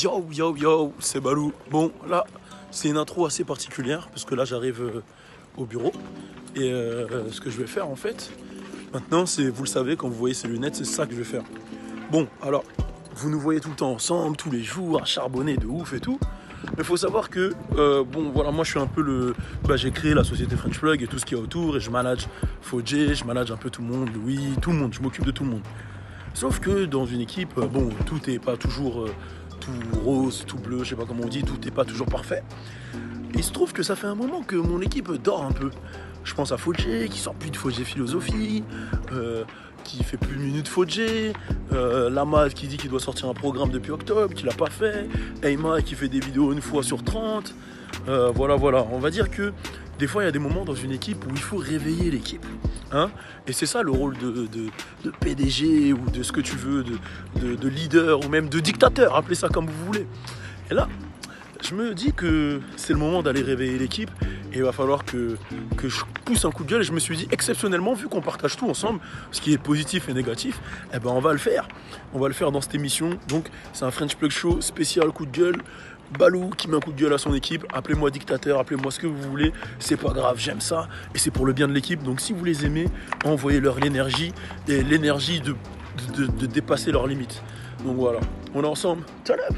Yo yo yo, c'est Balou. Bon là, c'est une intro assez particulière parce que là j'arrive au bureau et ce que je vais faire en fait, maintenant c'est, vous le savez, quand vous voyez ces lunettes, c'est ça que je vais faire. Bon alors, vous nous voyez tout le temps ensemble, tous les jours, à charbonner de ouf et tout. Mais il faut savoir que, bon voilà, moi je suis un peu le... j'ai créé la société French Plug et tout ce qu'il y a autour et je manage Fodjé, je manage un peu tout le monde, Louis, tout le monde, je m'occupe de tout le monde. Sauf que dans une équipe, bon, tout n'est pas toujours tout rose, tout bleu, je sais pas comment on dit, tout n'est pas toujours parfait. Et il se trouve que ça fait un moment que mon équipe dort un peu. Je pense à Fodjé, qui sort plus de Fodjé Philosophie, qui fait plus de minutes Fodjé, Lamad qui dit qu'il doit sortir un programme depuis octobre, qu'il l'a pas fait, Eyma qui fait des vidéos une fois sur 30. Voilà, on va dire que des fois il y a des moments dans une équipe où il faut réveiller l'équipe. Hein, et c'est ça le rôle de PDG ou de ce que tu veux, de leader ou même de dictateur, appelez ça comme vous voulez. Et là, je me dis que c'est le moment d'aller réveiller l'équipe et il va falloir que je pousse un coup de gueule. Et je me suis dit, exceptionnellement, vu qu'on partage tout ensemble, ce qui est positif et négatif, eh ben on va le faire. On va le faire dans cette émission. Donc c'est un French Plug Show spécial coup de gueule. Balou qui met un coup de gueule à son équipe, appelez-moi dictateur, appelez-moi ce que vous voulez, c'est pas grave, j'aime ça et c'est pour le bien de l'équipe. Donc si vous les aimez, envoyez-leur l'énergie et l'énergie de dépasser leurs limites. Donc voilà, on est ensemble. Talab.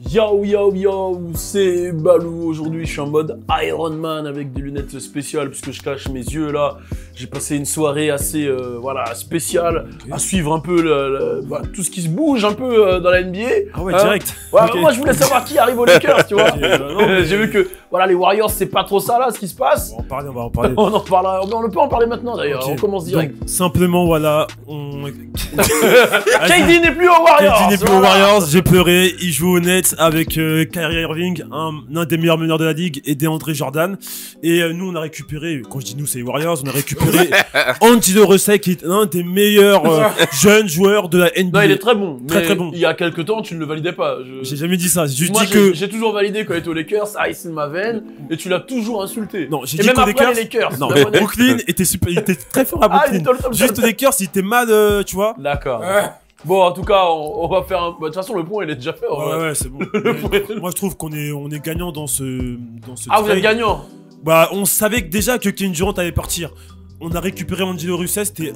Yo yo yo, c'est Balou. Aujourd'hui je suis en mode Iron Man avec des lunettes spéciales puisque je cache mes yeux là. J'ai passé une soirée assez spéciale, à suivre un peu tout ce qui se bouge un peu dans la NBA. Ah ouais, direct. Ouais, okay. Moi je voulais savoir qui arrive aux Lakers, tu vois. J'ai vu que voilà, les Warriors c'est pas trop ça là ce qui se passe. On va en parler. On en parlera, on peut en parler maintenant d'ailleurs. Okay. On commence direct. Donc, simplement voilà, KD n'est plus aux Warriors. KD n'est plus aux Warriors, j'ai pleuré, il joue au Nets avec Kyrie Irving, un des meilleurs meneurs de la ligue, et DeAndre Jordan. Et nous on a récupéré, quand je dis nous c'est les Warriors, on a récupéré Angelo Russell qui est un des meilleurs jeunes joueurs de la NBA. Non, il est très bon. Très bon. Il y a quelques temps, tu ne le validais pas. J'ai jamais dit ça. J'ai Moi, dit que j'ai toujours validé quand il était aux Lakers, Ice in ma veine, et tu l'as toujours insulté. Non, j'ai dit qu'aux Lakers. Non, Brooklyn était super, il était très fort à Brooklyn. Juste aux Lakers, il était mal, tu vois. D'accord. Bon, en tout cas, on va faire un... de toute façon, le point, il est déjà fait. Ouais, c'est bon. Moi, je trouve qu'on est gagnant dans ce Ah, vous êtes gagnant? Bah, on savait déjà que Kevin Durant allait partir. On a récupéré Angelo Russell, c'était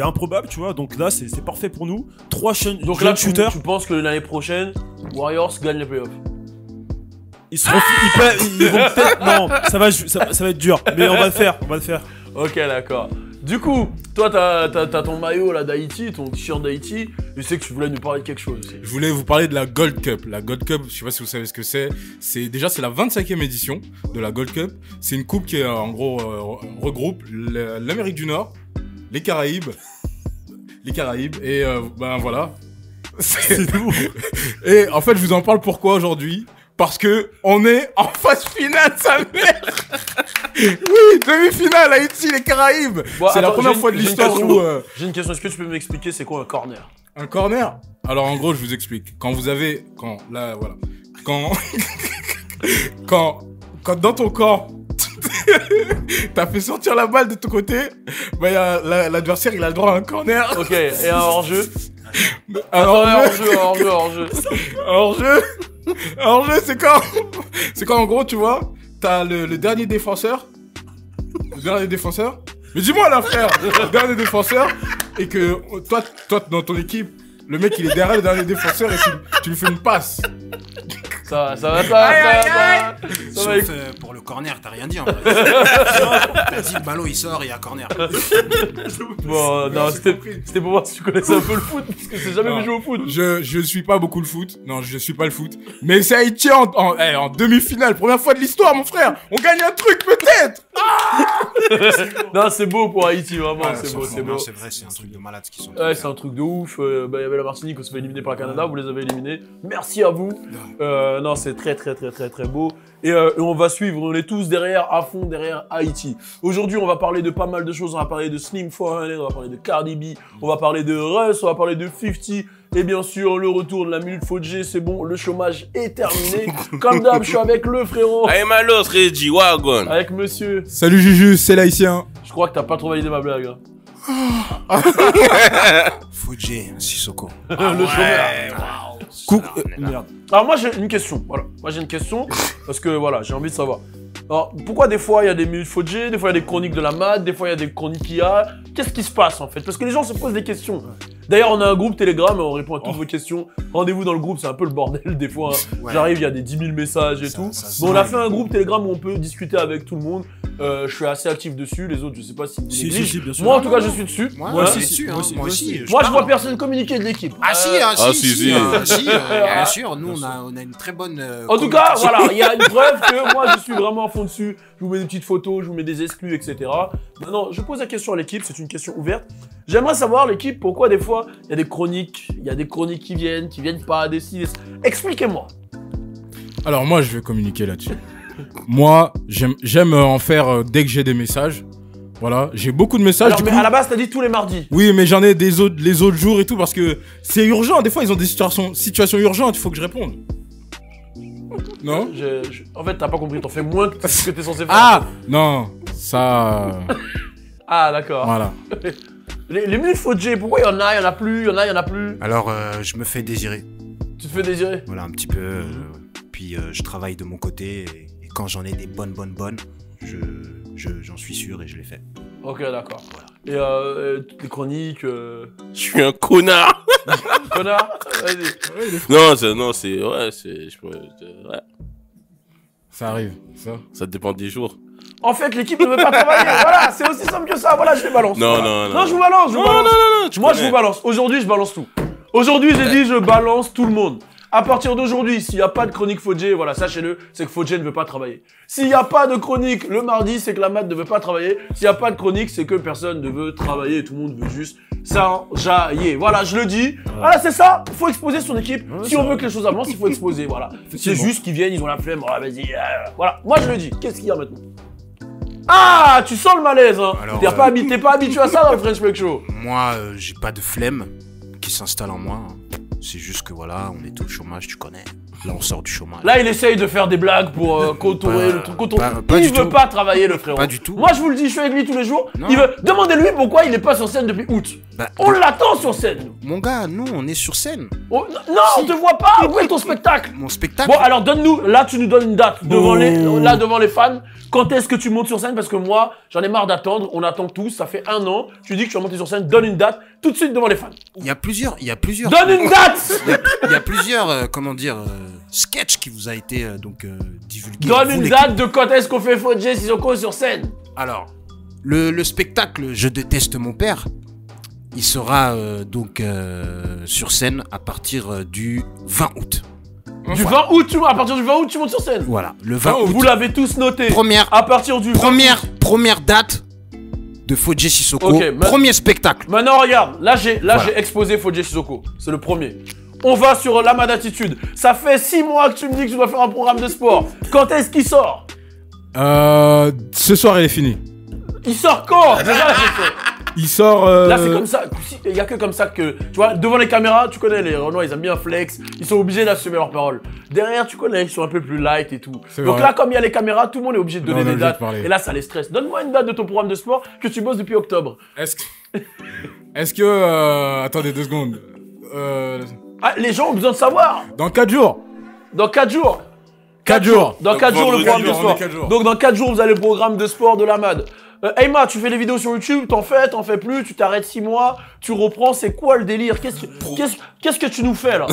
improbable, tu vois. Donc là, c'est parfait pour nous. 3 donc là, shooters. Tu penses que l'année prochaine, Warriors gagnent les playoffs? Ils vont peut-être... Non, ça va être dur. Mais on va le faire. Ok, d'accord. Du coup, toi, t'as ton maillot là d'Haïti, ton t-shirt d'Haïti. Je sais que tu voulais nous parler de quelque chose aussi. Je voulais vous parler de la Gold Cup. La Gold Cup, je sais pas si vous savez ce que c'est. C'est la 25e édition de la Gold Cup. C'est une coupe qui en gros regroupe l'Amérique du Nord, les Caraïbes, et ben voilà. C'est tout. Et en fait, je vous en parle pourquoi aujourd'hui. Parce que on est en phase finale, sa mère. Oui, demi-finale, Haïti, les Caraïbes. Bon, c'est la première fois de l'histoire où... J'ai une question, est-ce que tu peux m'expliquer c'est quoi un corner? Un corner? Alors en gros, je vous explique. Quand dans ton camp, t'as fait sortir la balle de ton côté, bah l'adversaire il a le droit à un corner. Ok, et un hors-jeu? Un hors-jeu, c'est quand en gros, tu vois, t'as le dernier défenseur. Mais dis-moi là, frère, le dernier défenseur, et que toi, dans ton équipe, le mec il est derrière le dernier défenseur et tu lui fais une passe. Ça va. Sauf pour le corner, t'as rien dit en fait. T'as dit le ballon il sort et il y a corner. Bon, non, c'était pour voir si tu connaissais un peu le foot, parce que j'ai jamais joué au foot. Je suis pas beaucoup le foot. Non, je suis pas le foot. Mais c'est Haïti en demi-finale. Première fois de l'histoire, mon frère. On gagne un truc peut-être. Non, c'est beau pour Haïti, vraiment. Ah, c'est beau. C'est vrai, c'est un truc de malade ce qu'ils sont. Ouais, c'est un truc de ouf. Il y avait la Martinique, on s'est fait éliminer par le Canada. Vous les avez éliminés. Merci à vous. Non, c'est très beau. Et on va suivre, on est tous à fond derrière Haïti. Aujourd'hui, on va parler de pas mal de choses. On va parler de Slim 400, on va parler de Cardi B, on va parler de Russ, on va parler de 50. Et bien sûr, le retour de la minute faute G, c'est bon, le chômage est terminé. Comme d'hab, je suis avec le frérot. Hey Malos, Reggie, Wagon. Avec monsieur. Salut Juju, c'est l'haïtien. Je crois que t'as pas trop validé ma blague. Hein. Fodjé, Sissoko. Le chômage. Merde. Alors moi j'ai une question, voilà. Moi j'ai une question, parce que voilà, j'ai envie de savoir. Alors, pourquoi des fois il y a des minutes faute G, des fois il y a des chroniques de la MAD, des fois il y a des chroniques IA. Qu'est-ce qui se passe en fait? Parce que les gens se posent des questions. D'ailleurs, on a un groupe Telegram, on répond à toutes vos questions. Rendez-vous dans le groupe, c'est un peu le bordel des fois. Hein. Ouais. J'arrive, il y a des 10 000 messages et tout. ça Bon, on a arrive. fait un groupe Telegram où on peut discuter avec tout le monde. Je suis assez actif dessus, les autres, je sais pas si vous négligez. bien sûr. Moi en tout cas, je suis dessus. Moi, Ouais. je suis dessus, hein. Moi aussi. Moi, je vois personne communiquer de l'équipe. Ah si, bien sûr. Nous, on a une très bonne. En tout cas, voilà, il y a une preuve que moi je suis vraiment à fond dessus. Je vous mets des petites photos, je vous mets des exclus, etc. Maintenant, je pose la question à l'équipe, c'est une question ouverte. J'aimerais savoir, l'équipe, pourquoi des fois il y a des chroniques qui viennent pas, des ci, des ça. Expliquez-moi. Alors moi, je vais communiquer là-dessus. Moi, j'aime en faire dès que j'ai des messages. Voilà, j'ai beaucoup de messages. Alors, Du mais coup, à la base, t'as dit tous les mardis. oui, mais j'en ai les autres jours et tout parce que c'est urgent. Des fois, ils ont des situations urgentes. Il faut que je réponde. Non? En fait, t'as pas compris, t'en fais moins que ce que t'es censé faire. Ah non, ça. Ah, d'accord. Voilà. Les minutes faute G, pourquoi il y en a plus, il y en a plus. Alors, je me fais désirer. Tu te fais désirer. Voilà, un petit peu. Puis, je travaille de mon côté. Et quand j'en ai des bonnes, j'en suis sûr et je les fais. Ok, d'accord. Et toutes les chroniques. Je suis un connard. Connard, vas-y. Ouais. Ça arrive, ça. Ça dépend des jours. En fait, l'équipe ne veut pas travailler. Voilà, c'est aussi simple que ça. Voilà, je les balance. Non, Voilà. non, non. Je vous balance, je vous balance. tu Moi, je connais. vous balance. Aujourd'hui, je balance tout. Aujourd'hui, j'ai dit, je balance tout le monde. À partir d'aujourd'hui, s'il n'y a pas de chronique Fodjé, voilà, sachez-le, c'est que Fodjé ne veut pas travailler. S'il n'y a pas de chronique le mardi, c'est que la mat ne veut pas travailler. S'il n'y a pas de chronique, c'est que personne ne veut travailler et tout le monde veut juste s'enjailler. Voilà, je le dis. Voilà, c'est ça. Il faut exposer son équipe. Si on veut que les choses avancent, il faut exposer. Voilà. C'est juste qu'ils viennent, ils ont la flemme. Oh, vas-y. Voilà. Moi, je le dis. Qu'est-ce qu'il y a maintenant? Ah, tu sens le malaise, hein. Alors, T'es pas habitué à ça dans le French Make Show. Moi, j'ai pas de flemme qui s'installe en moi. C'est juste que voilà, on est au chômage, tu connais. Là, on sort du chômage. Là, il essaye de faire des blagues pour contourner Pas- le truc. pas Il du veut tout. pas travailler, le frérot. Pas du tout. Moi, je vous le dis, je suis avec lui tous les jours. Non. Il veut. Demandez-lui pourquoi il n'est pas sur scène depuis août. Bah, On l'attend sur scène. Mon gars, nous, on est sur scène. Oh, non, on te voit pas. Où est ton spectacle? Mon spectacle. Bon, alors donne-nous. Là, tu nous donnes une date devant les fans. Quand est-ce que tu montes sur scène? Parce que moi, j'en ai marre d'attendre. On attend tous. Ça fait 1 an. Tu dis que tu vas monter sur scène. Donne une date tout de suite devant les fans. Il y a plusieurs. Donne une date. Il y a plusieurs, sketchs qui vous a été divulgués. Donne Vous, une l'équipe. date de quand est-ce qu'on fait Fodjé Sissoko sur scène. Alors, le spectacle Je déteste mon père, il sera sur scène à partir du 20 août. Du 20 août, à partir du 20 août, tu montes sur scène. Voilà, le 20 août. Vous l'avez tous noté. Première À partir du 20 première date de Fodjé Sissoko. Ok, Premier spectacle. Maintenant, regarde, là j'ai Voilà. exposé Fodjé Sissoko. C'est le premier. On va sur la Mad Attitude. Ça fait 6 mois que tu me dis que tu dois faire un programme de sport. Quand est-ce qu'il sort? Ce soir, il est fini. Il sort quand? Déjà la question. Il sort. Là c'est comme ça. Il y a que comme ça que tu vois devant les caméras, tu connais les Renois, ils aiment bien flex. Ils sont obligés d'assumer leurs paroles. Derrière, tu connais, ils sont un peu plus light et tout. C'est Donc vrai. là, comme il y a les caméras, tout le monde est obligé de donner on est des obligé de dates. parler. Et là, ça les stresse. Donne-moi une date de ton programme de sport que tu bosses depuis octobre. Est-ce que. Attendez 2 secondes. Ah, les gens ont besoin de savoir. Dans 4 jours. Dans 4 jours. 4 jours. Dans 4 jours, le vendredi, programme de on est sport. 4 jours. Donc dans 4 jours, vous avez le programme de sport de la MAD. Ayma, tu fais les vidéos sur YouTube, t'en fais plus, tu t'arrêtes 6 mois, tu reprends, c'est quoi le délire? Qu'est-ce que tu nous fais là?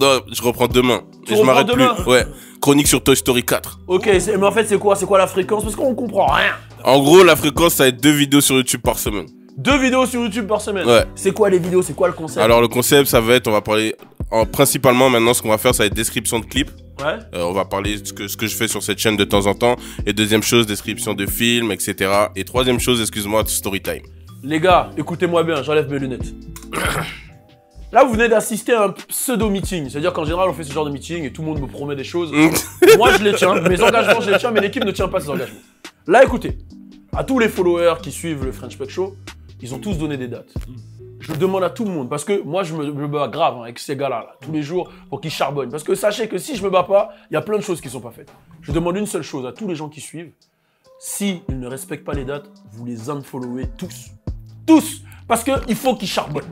Non, je reprends demain. Tu Et je reprends m'arrête demain plus. Ouais. Chronique sur Toy Story 4. Ok, mais en fait c'est quoi? C'est quoi la fréquence? Parce qu'on comprend rien. En gros, la fréquence, ça va être 2 vidéos sur YouTube par semaine. 2 vidéos sur YouTube par semaine. Ouais. C'est quoi les vidéos? C'est quoi le concept? Alors, le concept, ça va être, on va parler. Principalement, maintenant, ce qu'on va faire, ça va être description de clips. Ouais. On va parler de ce que je fais sur cette chaîne de temps en temps. Et deuxième chose, description de films, etc. Et troisième chose, excuse-moi, story time. Les gars, écoutez-moi bien, j'enlève mes lunettes. Là, vous venez d'assister à un pseudo-meeting. C'est-à-dire qu'en général, on fait ce genre de meeting et tout le monde me promet des choses. Moi, je les tiens. Mes engagements, je les tiens, mais l'équipe ne tient pas ses engagements. Là, écoutez. À tous les followers qui suivent le French Pet Show, ils ont tous donné des dates. je demande à tout le monde, parce que moi je me bats grave hein, avec ces gars-là, là, tous les jours, pour qu'ils charbonnent. Parce que sachez que si je me bats pas, il y a plein de choses qui sont pas faites. Je demande une seule chose à tous les gens qui suivent. S'ils ne respectent pas les dates, vous les unfollowez tous. Tous. Parce qu'il faut qu'ils charbonnent.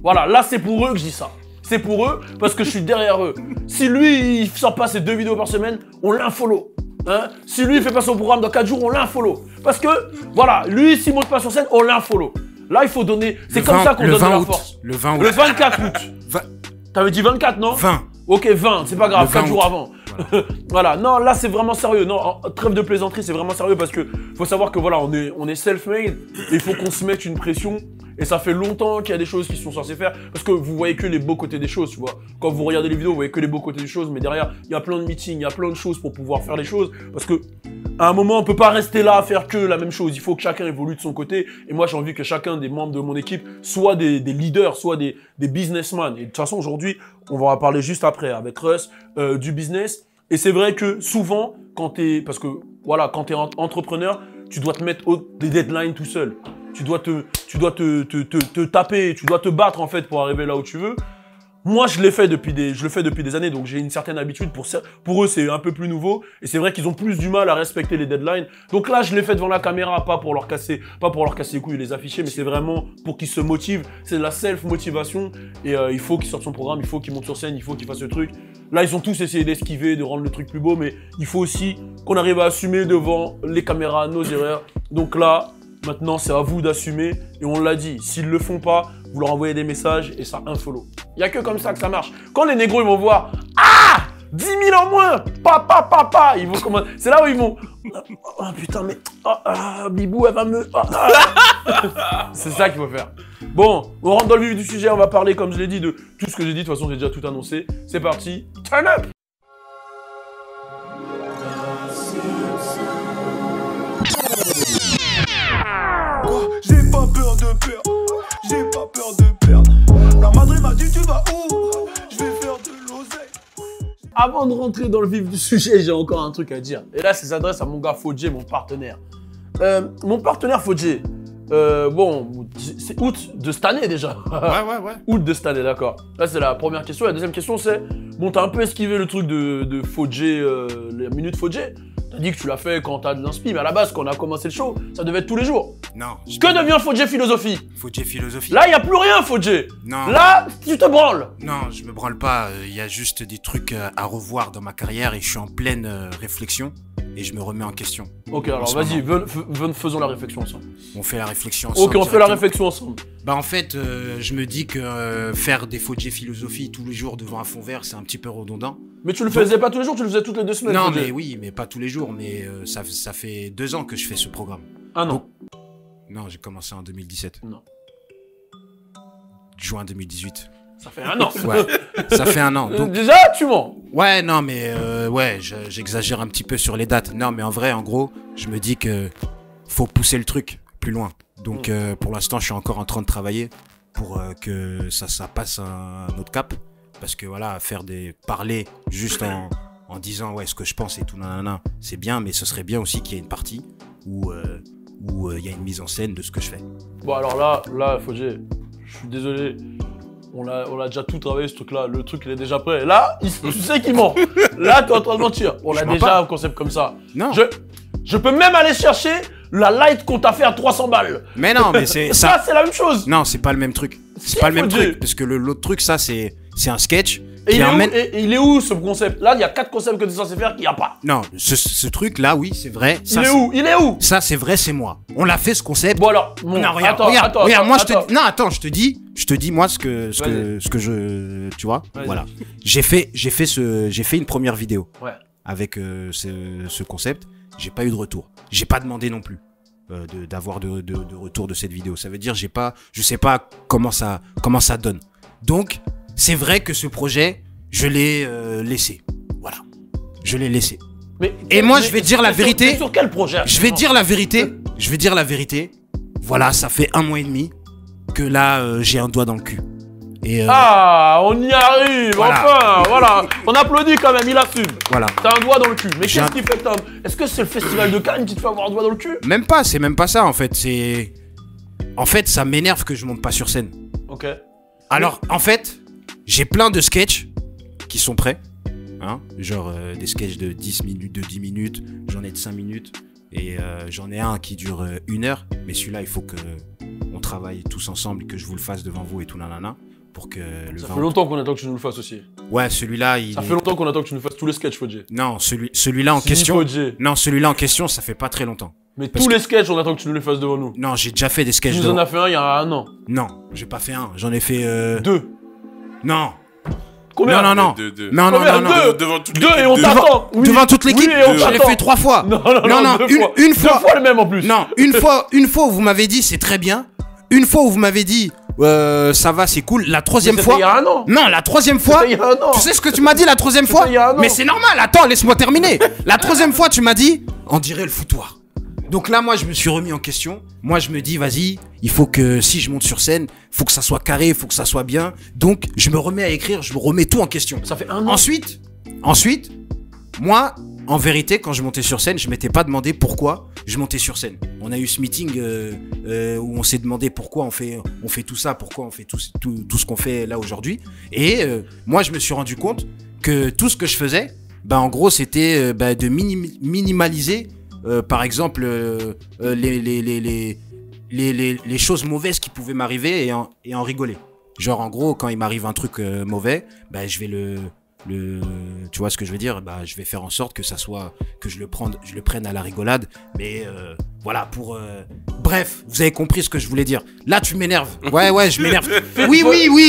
Voilà, là c'est pour eux que je dis ça. C'est pour eux, parce que je suis derrière eux. Si lui, il sort pas ses 2 vidéos par semaine, on l'infollow. Hein? Si lui, il fait pas son programme dans 4 jours, on l'infollow. Parce que, voilà, lui, s'il monte pas sur scène, on l'infollow. Là, il faut donner... C'est comme ça qu'on donne de la force. Le 20 août. Le 24 août. T'avais dit 24, non? 20. Ok, 20, c'est pas grave, 4 jours août. avant. Voilà, non, là c'est vraiment sérieux. Non, trêve de plaisanterie, c'est vraiment sérieux parce que faut savoir que voilà, on est self-made et il faut qu'on se mette une pression. Et ça fait longtemps qu'il y a des choses qui sont censées faire parce que vous voyez que les beaux côtés des choses, tu vois. Quand vous regardez les vidéos, vous voyez que les beaux côtés des choses, mais derrière, il y a plein de meetings, il y a plein de choses pour pouvoir faire les choses parce que à un moment, on peut pas rester là à faire que la même chose. Il faut que chacun évolue de son côté. Et moi, j'ai envie que chacun des membres de mon équipe soit des leaders, soit des businessmen. Et de toute façon, aujourd'hui, on va en parler juste après avec Russ du business. Et c'est vrai que souvent, quand t'es entrepreneur, tu dois te mettre des deadlines tout seul. Tu dois te taper, tu dois te battre en fait pour arriver là où tu veux. Moi, je le fais depuis des années, donc j'ai une certaine habitude. Pour eux, c'est un peu plus nouveau. Et c'est vrai qu'ils ont plus du mal à respecter les deadlines. Donc là, je l'ai fait devant la caméra, pas pour leur casser les couilles et les afficher, mais c'est vraiment pour qu'ils se motivent. C'est de la self-motivation. Et il faut qu'ils sortent son programme, il faut qu'ils montent sur scène, il faut qu'ils fassent ce truc. Là, ils ont tous essayé d'esquiver, de rendre le truc plus beau, mais il faut aussi qu'on arrive à assumer devant les caméras nos erreurs. Donc là, maintenant, c'est à vous d'assumer. Et on l'a dit, s'ils le font pas, vous leur envoyez des messages et ça unfollow. Il n'y a que comme ça que ça marche. Quand les négros, ils vont voir « Ah 10 000 en moins papa !» Ils vont comment. C'est là où ils vont « Oh putain, mais Bibou, elle va me... C'est ça qu'il faut faire. Bon, on rentre dans le vif du sujet. On va parler, comme je l'ai dit, de tout ce que j'ai dit. De toute façon, j'ai déjà tout annoncé. C'est parti. Turn up. J'ai pas peur de perdre, j'ai pas peur de perdre. La Madrid m'a dit tu vas où? Je vais faire de l'oseille. Avant de rentrer dans le vif du sujet, j'ai encore un truc à dire. Et là, ça s'adresse à mon gars Fodjé, mon partenaire. Mon partenaire Fodjé, bon, c'est août de cette année déjà. Ouais. Août de cette année, d'accord. Là, c'est la première question. La deuxième question, c'est, bon, t'as un peu esquivé le truc de Fodjé, la minute Fodjé. T'as dit que tu l'as fait quand t'as de l'inspi, mais à la base, quand on a commencé le show, ça devait être tous les jours. Non. Que devient Fodjé Philosophie? Fodjé Philosophie. Là, il n'y a plus rien, Fodjé. Non. Là, tu te branles. Non, je me branle pas. Il y a juste des trucs à revoir dans ma carrière et je suis en pleine réflexion et je me remets en question. Ok, alors vas-y, faisons la réflexion ensemble. On fait la réflexion ensemble. Ok, on fait la réflexion ensemble. Bah en fait, je me dis que faire des Fodjé Philosophie tous les jours devant un fond vert, c'est un petit peu redondant. Mais tu le faisais pas tous les jours, tu le faisais toutes les 2 semaines. Non, Fodjé. mais oui, mais pas tous les jours. Mais ça fait 2 ans que je fais ce programme. Un an. Non, j'ai commencé en 2017. Non. Juin 2018. Ça fait un an. Ouais, ça fait un an. Donc... Déjà, tu mens. Ouais, non, mais ouais, j'exagère un petit peu sur les dates. Non, mais en vrai, en gros, je me dis que faut pousser le truc plus loin. Donc, pour l'instant, je suis encore en train de travailler pour que ça passe un autre cap. Parce que voilà, parler juste en disant ouais ce que je pense et tout, nanana, c'est bien, mais ce serait bien aussi qu'il y ait une partie où il y a une mise en scène de ce que je fais. Bon, alors là, Fodjé, je suis désolé. On a déjà tout travaillé ce truc-là. Le truc, il est déjà prêt. Là, tu sais qu'il ment. Là, t'es en train de mentir. On a déjà un concept comme ça. Non. Je peux même aller chercher la light qu'on t'a fait à 300 balles. Mais non, mais c'est ça, c'est la même chose. Non, c'est pas le même truc. C'est pas le même truc. Parce que l'autre truc, ça, c'est un sketch. Et il est où ce concept? Là, il y a 4 concepts que tu es censé faire qu'il n'y a pas. Non, ce truc-là, oui, c'est vrai. Ça, Il est où? Ça, c'est vrai, c'est moi. On l'a fait, ce concept. Bon alors, non, regarde, moi, je te dis, moi, ce que je, tu vois, voilà. J'ai fait une première vidéo. Ouais. Avec ce concept. J'ai pas eu de retour. J'ai pas demandé non plus d'avoir de retour de cette vidéo. Ça veut dire, je sais pas comment ça donne. Donc, c'est vrai que ce projet, je l'ai laissé. Voilà. Je l'ai laissé. Et moi, je vais dire la vérité. Sur quel projet? Je vais dire la vérité. Voilà, ça fait 1 mois et demi que là, j'ai un doigt dans le cul. Et on y arrive, voilà. Enfin, voilà. On applaudit quand même, il assume. Voilà. T'as un doigt dans le cul. Mais qu'est-ce qui fait que est-ce que c'est le festival de Cannes qui te fait avoir un doigt dans le cul? Même pas, c'est même pas ça en fait. En fait, ça m'énerve que je monte pas sur scène. Ok. Alors, en fait, j'ai plein de sketchs qui sont prêts. Hein, genre des sketchs de 10 minutes, de 10 minutes, j'en ai de 5 minutes. Et j'en ai un qui dure 1 heure. Mais celui-là, il faut que on travaille tous ensemble, que je vous le fasse devant vous et tout nanana. Pour que le Ça 20 fait longtemps qu'on attend que tu nous le fasses aussi. Ouais, celui-là, Ça fait longtemps qu'on attend que tu nous fasses tous les sketchs, Fodjé. Non, celui-là en Si, question. Fodjé. Non, celui-là en question, ça fait pas très longtemps. Mais Parce tous que- les sketchs, on attend que tu nous les fasses devant nous. Non, j'ai déjà fait des Tu sketchs nous en de... as fait un il y a 1 an. Non, j'ai pas fait un. J'en ai fait... 2. Non. Combien? Non, non, non. Deux. Non, non, Combien? non, non. Deux. Devant toute 2 et l'équipe, on deux. t'attend. Oui. Devant toute l'équipe, Oui, et on je l'ai t'attend. fait 3 fois. Non, non, Non, non, deux une- fois. une fois. 2 fois le même en plus. Non, une fois où vous m'avez dit c'est très bien. Une fois où vous m'avez dit ça va, c'est cool. La troisième C'était fois. il y a 1 an. Non, la troisième fois. C'était il y a 1 an. Tu sais ce que tu m'as dit la troisième fois? il y a 1 an. Mais c'est normal, attends, laisse-moi terminer. La troisième fois, tu m'as dit on dirait le foutoir. Donc là, moi, je me suis remis en question. Moi, je me dis, vas-y, il faut que si je monte sur scène, faut que ça soit carré, faut que ça soit bien. Donc, je me remets à écrire, je me remets tout en question. Ça fait 1 an. Ensuite, moi, en vérité, quand je montais sur scène, je m'étais pas demandé pourquoi je montais sur scène. On a eu ce meeting où on s'est demandé pourquoi on fait tout ça, pourquoi on fait tout ce qu'on fait là aujourd'hui. Et moi, je me suis rendu compte que tout ce que je faisais, bah, en gros, c'était de minimaliser, par exemple, les choses mauvaises qui pouvaient m'arriver et en rigoler. Genre, en gros, quand il m'arrive un truc mauvais, bah, je vais tu vois ce que je veux dire, bah, je vais faire en sorte que ça soit, que je le prenne à la rigolade, mais voilà, bref, vous avez compris ce que je voulais dire. Là, tu m'énerves. Ouais, je m'énerve. Oui,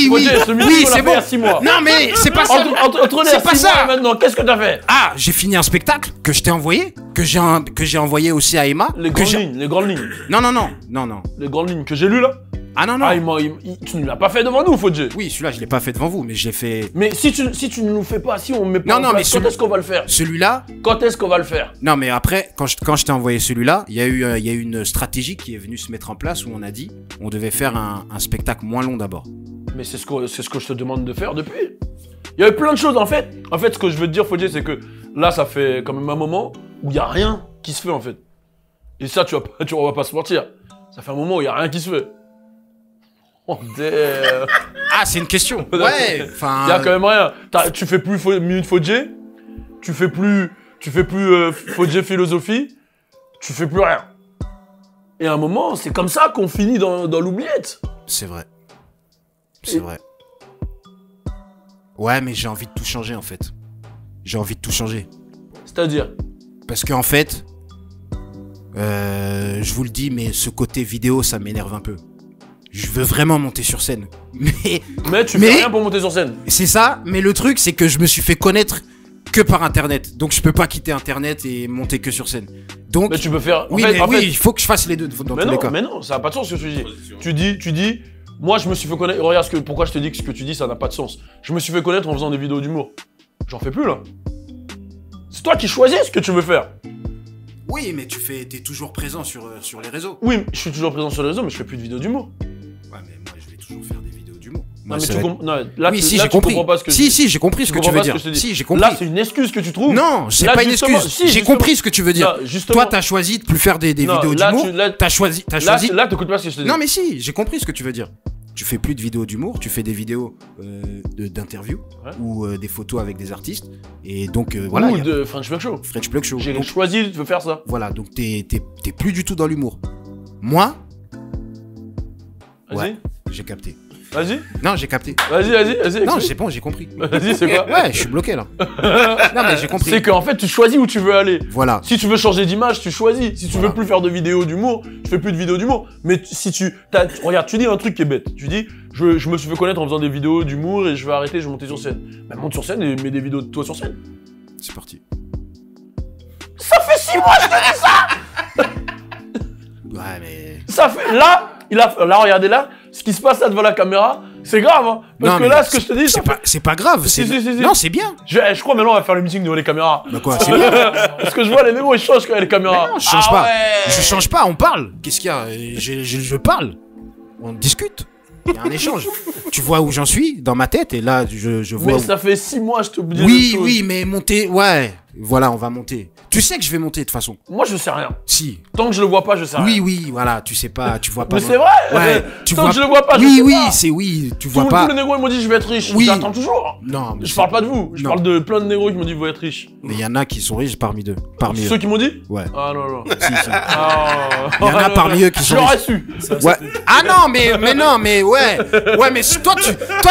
Fodjé, ce meeting, on l'a c'est fait bon. il y a 6 mois. Non, mais c'est pas ça. Entre les C'est pas 6 mois ça. et maintenant, qu'est-ce que t'as fait? Ah, j'ai fini un spectacle que je t'ai envoyé, que j'ai envoyé aussi à Emma. Les que grandes j'ai- lignes, les grandes lignes. Non. Les grandes lignes que j'ai lues là. Ah non. Ah, tu ne l'as pas fait devant nous, Fodjé. Oui, celui-là, je l'ai pas fait devant vous, mais je l'ai fait. Mais si tu ne nous fais pas, si on met pas Non, en non, place, mais quand est-ce qu'on va le faire? Celui-là, Quand est-ce qu'on va le faire? non, mais après, quand je t'ai envoyé celui-là, il y a eu une stratégie qui est venue se mettre en place où on a dit, on devait faire un spectacle moins long d'abord. Mais c'est ce que je te demande de faire depuis. Il y avait plein de choses en fait. En fait, ce que je veux te dire, Fodjé, c'est que là, ça fait quand même un moment où il y a rien qui se fait en fait. Et ça, on va pas se mentir. Ça fait un moment où il y a rien qui se fait. Oh damn. Ah, c'est une question. Ouais, enfin. Il y a quand même rien. Tu fais plus minute Fodjé. Tu fais plus Fodjé philosophie. Tu fais plus rien. Et à un moment, c'est comme ça qu'on finit dans l'oubliette. C'est vrai. C'est vrai. Ouais, mais j'ai envie de tout changer en fait. J'ai envie de tout changer. C'est-à-dire, Parce qu'en fait, je vous le dis, mais ce côté vidéo, ça m'énerve un peu. Je veux vraiment monter sur scène. mais tu fais rien pour monter sur scène. C'est ça, mais le truc, c'est que je me suis fait connaître que par Internet. Donc je peux pas quitter Internet et monter que sur scène. Donc, Mais tu peux faire. oui, il faut que je fasse les deux dans tous les cas. Mais non, ça n'a pas de sens ce que tu dis. Tu dis, moi je me suis fait connaître. Regarde pourquoi je te dis que ce que tu dis ça n'a pas de sens. Je me suis fait connaître en faisant des vidéos d'humour. J'en fais plus là. C'est toi qui choisis ce que tu veux faire. Oui, mais t'es toujours présent sur les réseaux. Oui, je suis toujours présent sur les réseaux, mais je fais plus de vidéos d'humour. Ouais, mais moi, je vais toujours faire des vidéos d'humour. Non, mais là, oui, tu, si, là, j'ai tu compris. comprends pas ce que je Si, dis. si, j'ai compris ce que tu comprends veux pas dire. ce que je te dis. Si, j'ai compris. Là, c'est une excuse que tu trouves. Non, c'est Là, pas une justement, excuse. si, J'ai justement. compris ce que tu veux dire. Là, justement. Toi, t'as choisi de plus faire des Non, vidéos là, d'humour. T'as choisi. Là, t'écoutes pas ce que je te dis. Non, mais si, j'ai compris ce que tu veux dire. Tu fais plus de vidéos d'humour, tu fais des vidéos d'interviews Ouais. ou des photos avec des artistes. Et donc, voilà. Ou y a de French Plug Show. French Plug Show. J'ai Donc, choisi de faire ça. voilà, donc t'es plus du tout dans l'humour. Moi, Vas-y. Ouais. j'ai capté. Vas-y. Non, j'ai capté. Vas-y. Non, explique. c'est bon, j'ai compris. Vas-y, c'est quoi? Ouais, je suis bloqué là. Non, mais j'ai compris. C'est qu'en fait, tu choisis où tu veux aller. Voilà. Si tu veux changer d'image, tu choisis. Si tu Voilà. veux plus faire de vidéos d'humour, tu fais plus de vidéos d'humour. Mais si regarde, tu dis un truc qui est bête. Tu dis, je me suis fait connaître en faisant des vidéos d'humour et je vais arrêter, je vais monter sur scène. Bah, monte sur scène et mets des vidéos de toi sur scène. C'est parti. Ça fait 6 mois, je te dis ça! Ouais, mais. Ça fait, là, regardez là, ce qui se passe là devant la caméra, c'est grave, hein. Parce Non, que mais là, ce que je te dis, ça c'est pas grave. Si. Non, c'est bien. je crois maintenant on va faire le meeting devant les caméras. Bah quoi, c'est bien. Parce que je vois les mémos, ils changent quand il y a les caméras. Mais non, je change Ah pas. ouais. Je change pas, on parle. Qu'est-ce qu'il y a je parle. On discute. Il y a un échange. Tu vois où j'en suis dans ma tête et là je vois. Mais où... ça fait 6 mois, je t'oublie. Oui, mais monter. Ouais. Voilà, on va monter. Tu sais que je vais monter de toute façon. Moi, je sais rien. Si. Tant que je le vois pas, je sais rien. Oui, oui, voilà, tu sais pas, tu vois pas. Mais c'est vrai. Ouais, tu Tant vois. que je le vois pas, je Oui, sais oui, pas. c'est oui, tu Tous vois pas. les négros, ils m'ont dit, je vais être riche. Oui. J'attends toujours. Non, mais Je parle pas de vous. Je Non. parle de plein de négros qui m'ont dit, vous être riche. Mais il y en a qui sont riches parmi eux. Parmi eux. Ceux qui m'ont dit Ouais. Ah non, non. Si, si. Ah. Il y en a parmi eux qui Je sont l'aurais riches. su. Ouais. Ah non, mais non, mais ouais. Ouais, mais si toi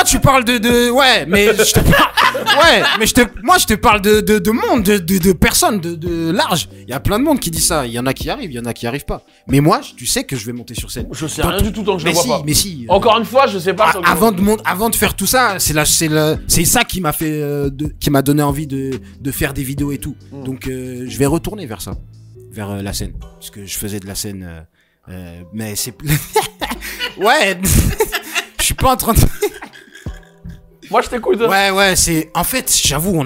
tu parles de ouais, mais je te parle. Ouais, mais moi je te parle de monde, de personnes, de large. Il y a plein de monde qui dit ça. Il y en a qui arrivent, il y en a qui arrivent pas. Mais moi, tu sais que je vais monter sur scène. Je sais Donc- rien du tout tant que je le Mais vois si, pas. mais si. Encore une fois, je sais pas. tant que- Avant de faire tout ça, c'est ça qui m'a fait, qui m'a donné envie de faire des vidéos et tout. Donc je vais retourner vers ça, vers la scène, parce que je faisais de la scène, mais c'est ouais, je suis pas en train de. Moi, je t'écoute. hein. Ouais, c'est. En fait, j'avoue,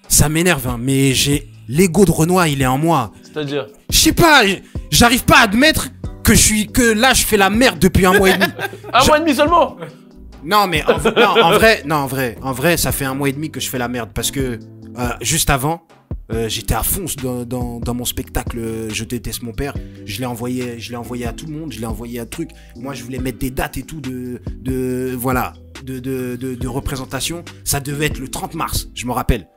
ça m'énerve, hein, mais j'ai l'ego de Renoir, il est en moi. C'est-à-dire. Je sais pas, j'arrive pas à admettre que là, je fais la merde depuis 1 mois et demi. Un mois et demi seulement. Non, mais en vrai, ça fait 1 mois et demi que je fais la merde parce que juste avant, j'étais à fond dans mon spectacle Je déteste mon père. Je l'ai envoyé à tout le monde, je l'ai envoyé à truc. Moi, je voulais mettre des dates et tout de représentation. Ça devait être le 30 mars, je me rappelle.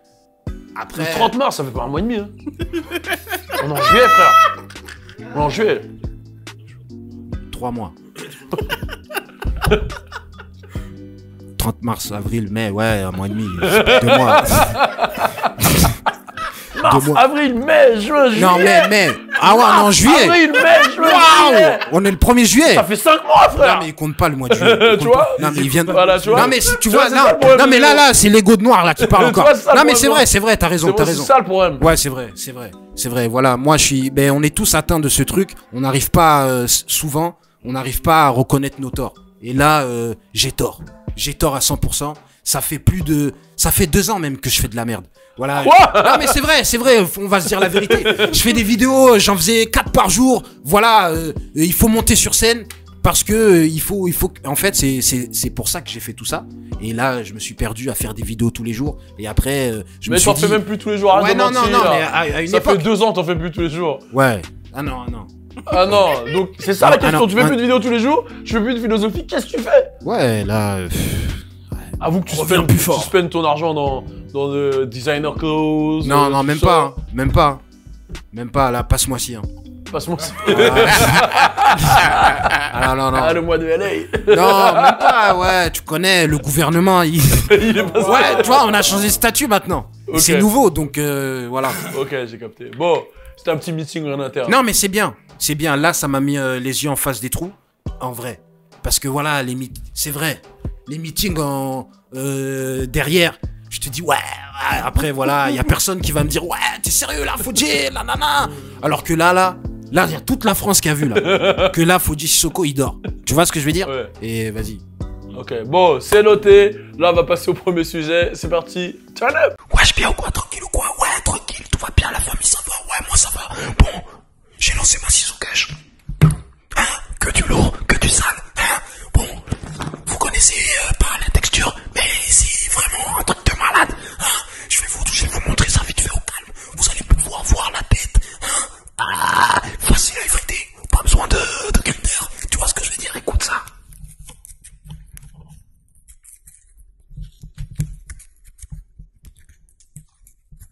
Après, Le 30 mars, ça fait pas 1 mois et demi. Hein. On est en juillet, frère. On est en juillet. 3 mois. 30 mars, avril, mai, ouais, 1 mois et demi. 2 mois. Mars, 2 mois. avril, mai, juin, juillet. Non, mais. Ah ouais, on est en juillet. Avril, mai, juin, Waouh, juillet. on est le 1er juillet. Ça fait 5 mois, frère. Non mais il compte pas le mois de juillet. Il compte Tu vois pas. Non mais il vient de. Voilà, tu vois. Non mais si tu Tu vois, vois, c'est ça le non, problème non mais du là jour. c'est l'ego de noir là qui parle Tu encore. vois, c'est ça le Non mais problème. c'est vrai, t'as raison, t'as C'est raison. ça le problème. Ouais, c'est vrai. Voilà, moi ben on est tous atteints de ce truc. On n'arrive pas souvent, on n'arrive pas à reconnaître nos torts. Et là, j'ai tort à 100%. Ça fait 2 ans même que je fais de la merde. Voilà. Quoi Non mais c'est vrai, on va se dire la vérité. Je fais des vidéos, j'en faisais 4 par jour. Voilà, il faut monter sur scène parce que il faut en fait c'est pour ça que j'ai fait tout ça. Et là, je me suis perdu à faire des vidéos tous les jours et après je me Mais suis t'en dit fais même plus tous les jours. Arrête ouais, de non, mentir, non, là. mais à une Ça époque. fait 2 ans, t'en fais plus tous les jours. Ouais. Ah non. Ah non, donc c'est ça la Ah question. non, Tu fais ah. plus de vidéos tous les jours, tu fais plus de philosophie, qu'est-ce que tu fais? Ouais, là Avoue que tu Reviens plus fort. spends ton argent dans de designer clothes. non, tout même ça. pas, hein. Même pas, là, passe-moi-ci. Hein. Passe-moi ça. Ah non. Ah, le mois de LA. Non, même pas, ouais, tu connais, le gouvernement, Il est passé. Ouais, tu vois, on a changé de statut maintenant. Ok. C'est nouveau, donc voilà. Ok, j'ai capté. Bon, c'était un petit meeting en interne. Non, mais c'est bien. Là, ça m'a mis les yeux en face des trous, en vrai. Parce que voilà, c'est vrai. Les meetings derrière, je te dis, ouais, après, voilà, il y a personne qui va me dire, ouais, t'es sérieux là, Fodji, là, nanana. Alors que là, il y a toute la France qui a vu, là. Que là, Fodji Sissoko, il dort. Tu vois ce que je veux dire? Ouais. Et vas-y. Ok, bon, c'est noté. Là, on va passer au premier sujet. C'est parti. Turn up. Wesh, bien ou quoi, tranquille ou quoi? Ouais, tranquille, tout va bien, la famille ça va, ouais, moi ça va. Bon, j'ai lancé ma ciseau cache. Hein? Que du lourd, que du sale. Hein? Bon, vous connaissez pas la texture, mais c'est vraiment un truc de malade. Hein? Je vais vous montrer ça vite fait au calme. Vous allez pouvoir voir la tête. Hein? Ah, facile à effriter, pas besoin de cutter. Tu vois ce que je veux dire? Écoute ça.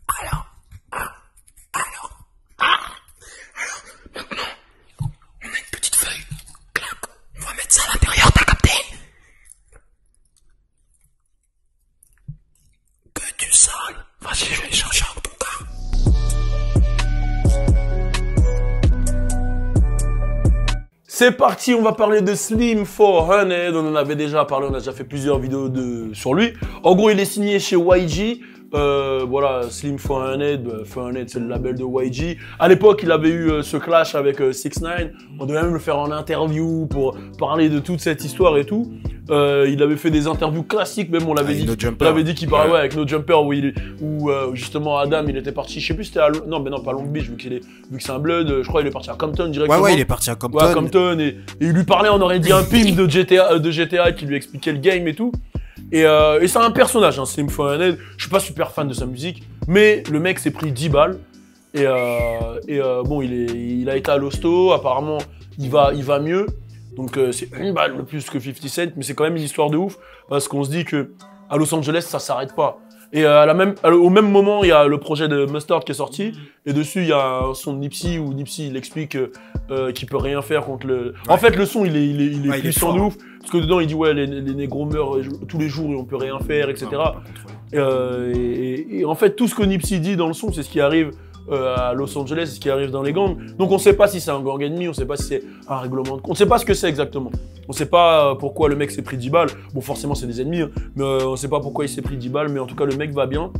Maintenant, on a une petite feuille. Clac. On va mettre ça à l'intérieur, t'as capté? Que du sale. Vas-y, je vais chercher un ton cas. C'est parti, on va parler de Slim 400. On en avait déjà parlé, on a déjà fait plusieurs vidéos sur lui. En gros, il est signé chez YG. Voilà, Slim 400, 400 c'est le label de YG. À l'époque, il avait eu ce clash avec 6ix9ine. On devait même le faire en interview pour parler de toute cette histoire et tout. Il avait fait des interviews classiques, même on l'avait Avec dit. No On Jumper. l'avait dit qu'il parlait ouais, avec No Jumper où justement Adam il était parti. Je sais plus c'était à non pas Long Beach vu que c'est un Blood. Je crois qu'il est parti à Compton directement. Ouais, il est parti à Compton. Ouais, Compton et il lui parlait, on aurait dit un pimp de GTA qui lui expliquait le game et tout. Et c'est un personnage, hein, Slim Forehead. Je suis pas super fan de sa musique, mais le mec s'est pris 10 balles. Bon, il a été à l'hosto, apparemment il va mieux. Donc c'est une balle de plus que 50 Cent, mais c'est quand même une histoire de ouf, parce qu'on se dit que à Los Angeles ça s'arrête pas. Et au même moment, il y a le projet de Mustard qui est sorti, et dessus il y a un son de Nipsey où Nipsey il explique qu'il peut rien faire contre le. En fait, le son il est puissant de ouf, parce que dedans il dit ouais les négros meurent tous les jours et on peut rien faire, etc. Et en fait tout ce que Nipsey dit dans le son, c'est ce qui arrive à Los Angeles, ce qui arrive dans les gangs. Donc on sait pas si c'est un gang ennemi, on sait pas si c'est un règlement de compte, on sait pas ce que c'est exactement. On sait pas pourquoi le mec s'est pris 10 balles. Bon, forcément c'est des ennemis, hein, mais on sait pas pourquoi il s'est pris 10 balles, mais en tout cas le mec va bien.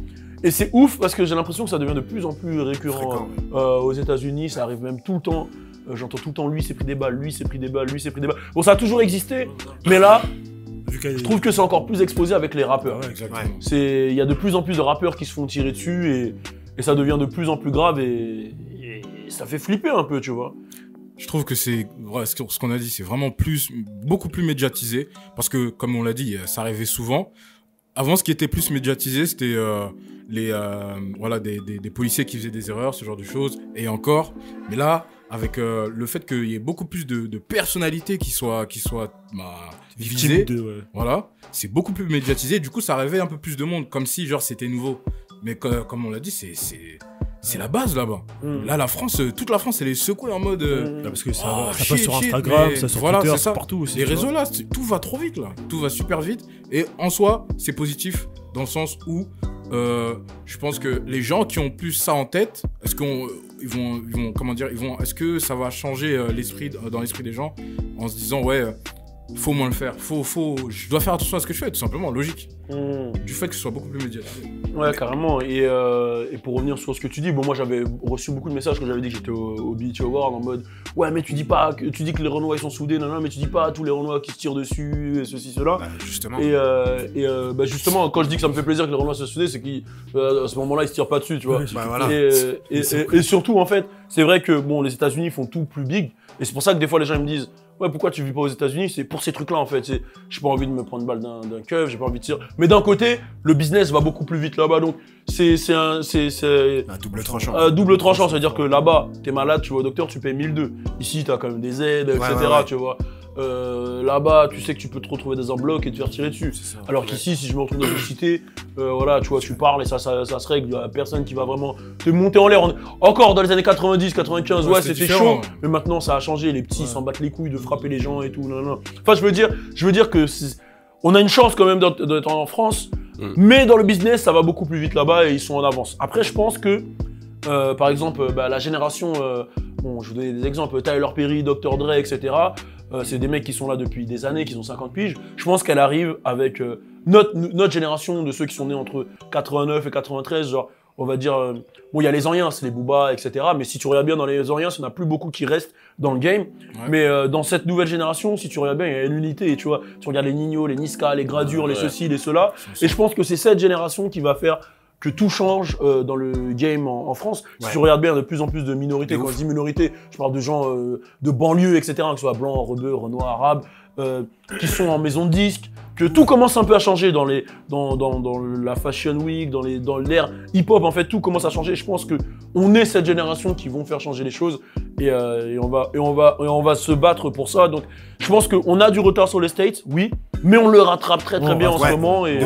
Et c'est ouf parce que j'ai l'impression que ça devient de plus en plus récurrent aux États-Unis, ça arrive même tout le temps. J'entends tout le temps lui s'est pris des balles, lui s'est pris des balles, lui s'est pris des balles. Bon, ça a toujours existé, mais là je trouve que c'est encore plus exposé avec les rappeurs. Il y a de plus en plus de rappeurs qui se font tirer dessus et ça devient de plus en plus grave et ça fait flipper un peu, tu vois. Je trouve que c'est ce qu'on a dit, c'est vraiment beaucoup plus médiatisé parce que comme on l'a dit, ça arrivait souvent. Avant, ce qui était plus médiatisé, c'était des policiers qui faisaient des erreurs, ce genre de choses, et encore. Mais là, avec le fait qu'il y ait beaucoup plus de personnalités qui soient visées, voilà, c'est beaucoup plus médiatisé. Du coup, ça réveille un peu plus de monde, comme si genre c'était nouveau. Mais comme on l'a dit, c'est la base là-bas. Là, toute la France, elle est secouée en mode. Parce que ça passe sur Instagram, ça sur Twitter, c'est partout aussi. Les réseaux là, tout va trop vite là. Tout va super vite. Et en soi, c'est positif dans le sens où je pense que les gens qui ont plus ça en tête, est-ce que ça va changer dans l'esprit des gens en se disant ouais. Faut moins le faire, je dois faire attention à ce que je fais, tout simplement, logique. Du fait que ce soit beaucoup plus médiatisé. Ouais, carrément. Et pour revenir sur ce que tu dis, bon, moi j'avais reçu beaucoup de messages quand j'avais dit que j'étais au BET Award en mode ouais, mais tu dis que les Renois ils sont soudés, non, mais tu dis pas à tous les Renois qui se tirent dessus, et ceci, cela. Justement. Justement, quand je dis que ça me fait plaisir que les Renois soient soudés, c'est qu'à ce moment-là ils se tirent pas dessus, tu vois. Voilà. Et surtout, en fait, c'est vrai que bon, les États-Unis font tout plus big, et c'est pour ça que des fois les gens ils me disent ouais, pourquoi tu vis pas aux États-Unis? C'est pour ces trucs-là en fait. J'ai pas envie de me prendre balle d'un keuf, j'ai pas envie de tirer. Mais d'un côté, le business va beaucoup plus vite là-bas, donc c'est un double tranchant. Double tranchant, c'est-à-dire que là-bas, t'es malade, tu vas au docteur, tu payes 1002. Ici, t'as quand même des aides, etc. Tu vois. Là-bas, tu sais que tu peux te retrouver dans un bloc et te faire tirer dessus. Alors qu'ici, si je me retrouve dans une cité, voilà, tu vois, tu parles et ça se règle. Il y a personne qui va vraiment te monter en l'air. Encore dans les années 90, 95, ouais, c'était chaud. Mais maintenant, ça a changé. Les petits s'en battent les couilles de frapper les gens et tout. Non. Enfin, je veux dire que on a une chance quand même d'être en France, mais dans le business, ça va beaucoup plus vite là-bas et ils sont en avance. Après, je pense que, par exemple, la génération, bon, je vous donne des exemples, Tyler Perry, Dr. Dre, etc. C'est des mecs qui sont là depuis des années, qui ont 50 piges. Je pense qu'elle arrive avec notre génération de ceux qui sont nés entre 89 et 93, genre, on va dire, bon, il y a les Oriens, c'est les Booba, etc. Mais si tu regardes bien dans les Oriens, il n'y en a plus beaucoup qui restent dans le game. Ouais. Mais dans cette nouvelle génération, si tu regardes bien, il y a une unité. Et tu vois, tu regardes les Nino, les Niska, les Gradure, les ceci, les cela. Et je pense que c'est cette génération qui va faire que tout change dans le game en France. Si tu regardes bien, de plus en plus de minorités. Quand je dis minorité, je parle de gens de banlieue, etc., que ce soit blancs, rebeux, renois, arabes, qui sont en maison de disques, que tout commence un peu à changer dans la fashion week, dans l'ère hip-hop, en fait, tout commence à changer. Je pense que on est cette génération qui vont faire changer les choses et on va se battre pour ça. Donc, je pense qu'on a du retard sur les States, oui, mais on le rattrape très bien en ce moment et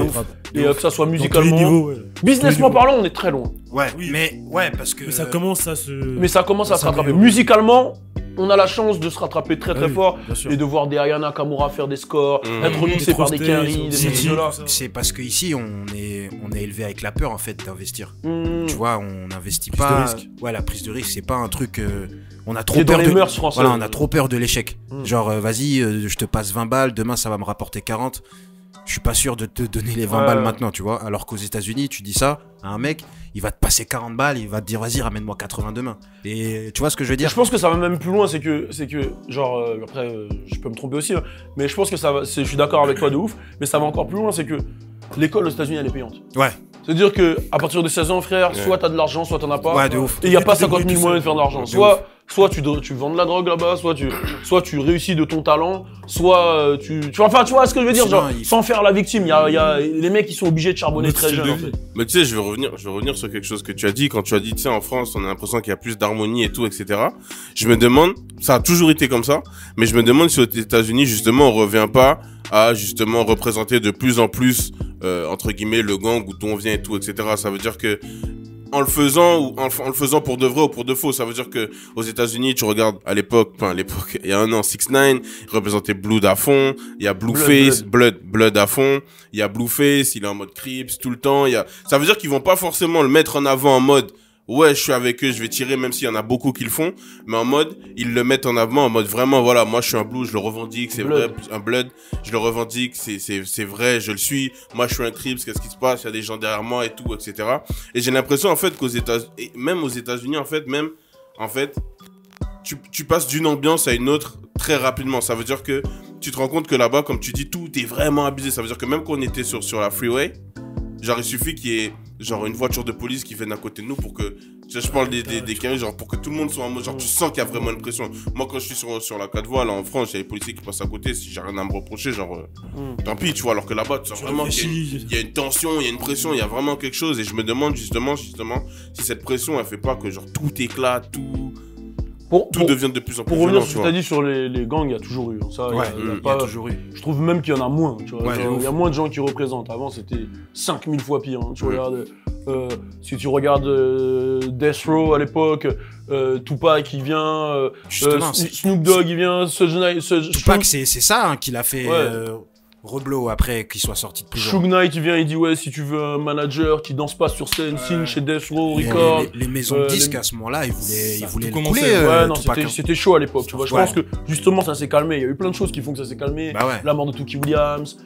que ça soit musicalement. Niveaux, businessment parlant, on est très loin. Ouais, mais parce que. Mais ça commence à se. Mais ça commence à se rattraper. Musicalement, on a la chance de se rattraper très fort et de voir des Ayana Nakamura faire des scores, être remixé par des Kenry, des là. C'est parce qu'ici on est élevé avec la peur en fait d'investir. Tu vois, on n'investit pas. Ouais, la prise de risque, c'est pas un truc. On a trop peur dans les mœurs françaises. Voilà, on a trop peur de l'échec. Genre, vas-y, je te passe 20 balles, demain ça va me rapporter 40. Je suis pas sûr de te donner les 20 balles maintenant, tu vois. Alors qu'aux États-Unis, tu dis ça à un mec, il va te passer 40 balles, il va te dire vas-y, ramène-moi 80 demain. Et tu vois ce que je veux dire? Je pense que ça va même plus loin, c'est que genre, après, je peux me tromper aussi, hein, mais je pense que ça va, je suis d'accord avec toi de ouf, mais ça va encore plus loin, c'est que l'école aux États-Unis elle est payante. Ouais. C'est-à-dire que à partir de 16 ans, frère, soit t'as de l'argent, soit t'en as pas. Ouais, de ouf. Et il y a pas Tu te 50 débrouilles 000 tout moyens de seul. faire de l'argent. De Soit tu vends de la drogue là-bas, soit tu réussis de ton talent, soit tu vois ce que je veux dire, Sinon, genre, il- sans faire la victime. Il y a les mecs qui sont obligés de charbonner Notre très style jeunes, de en vie. fait. Mais tu sais, je vais revenir sur quelque chose que tu as dit. Quand tu as dit, tu sais, en France, on a l'impression qu'il y a plus d'harmonie et tout, etc. Je me demande, ça a toujours été comme ça, mais je me demande si aux États-Unis, justement, on revient pas à, justement, représenter de plus en plus, entre guillemets, le gang ou d'où on vient et tout, etc. Ça veut dire que, en le faisant pour de vrai ou pour de faux, ça veut dire que aux États-Unis, tu regardes à l'époque, il y a un an, 6ix9ine, il représentait Blood à fond, il y a Blueface, Blood à fond, il y a Blueface, il est en mode Crips tout le temps, ça veut dire qu'ils vont pas forcément le mettre en avant en mode ouais, je suis avec eux, je vais tirer, même s'il y en a beaucoup qui le font, mais en mode, ils le mettent en avant, en mode vraiment, voilà, moi je suis un Blue, je le revendique, c'est vrai, un Blood, je le revendique, c'est vrai, je le suis, moi je suis un Crips, qu'est-ce qui se passe, il y a des gens derrière moi et tout, etc. Et j'ai l'impression, en fait, même aux États-Unis, en fait, tu passes d'une ambiance à une autre très rapidement. Ça veut dire que tu te rends compte que là-bas, comme tu dis, tout est vraiment abusé. Ça veut dire que même quand on était sur la freeway, genre il suffit qu'il y ait genre une voiture de police qui vienne à côté de nous pour que, je parle des carrés, genre pour que tout le monde soit en mode, genre tu sens qu'il y a vraiment une pression. Moi quand je suis sur la 4 voies là en France, il y a les policiers qui passent à côté, si j'ai rien à me reprocher, genre tant pis, tu vois, alors que là-bas tu sens vraiment qu'il y a une tension, il y a une pression, il y a vraiment quelque chose, et je me demande justement si cette pression elle fait pas que genre tout éclate, tout devient de plus en plus Pour revenir violent, sur ce tu que vois. t'as dit sur les gangs, il y a toujours eu. Ça, Ouais, il y a il y pas- a toujours eu. Je trouve même qu'il y en a moins. Tu vois. Ouais, Genre, de il y a ouf. moins de gens qui représentent. Avant, c'était 5000 fois pire. Hein. Ouais. Si tu regardes Death Row à l'époque, Tupac qui vient, Justement, Snoop Dogg il vient, Tupac, c'est ça hein, qui l'a fait Ouais. reblow après qu'il soit sorti de prison. Suge Knight il vient, il dit ouais, si tu veux un manager qui danse pas sur scène, signe chez Death Row Les- Records. les maisons de les- disques à ce moment-là, ils Ça a voulaient tout le commencé, couler. Ouais, non, Tupac, hein. c'était chaud à l'époque, tu vois. Je Ouais. pense que justement ça s'est calmé. Il y a eu plein de choses qui font que ça s'est calmé. Bah ouais. La mort de Tookie Williams,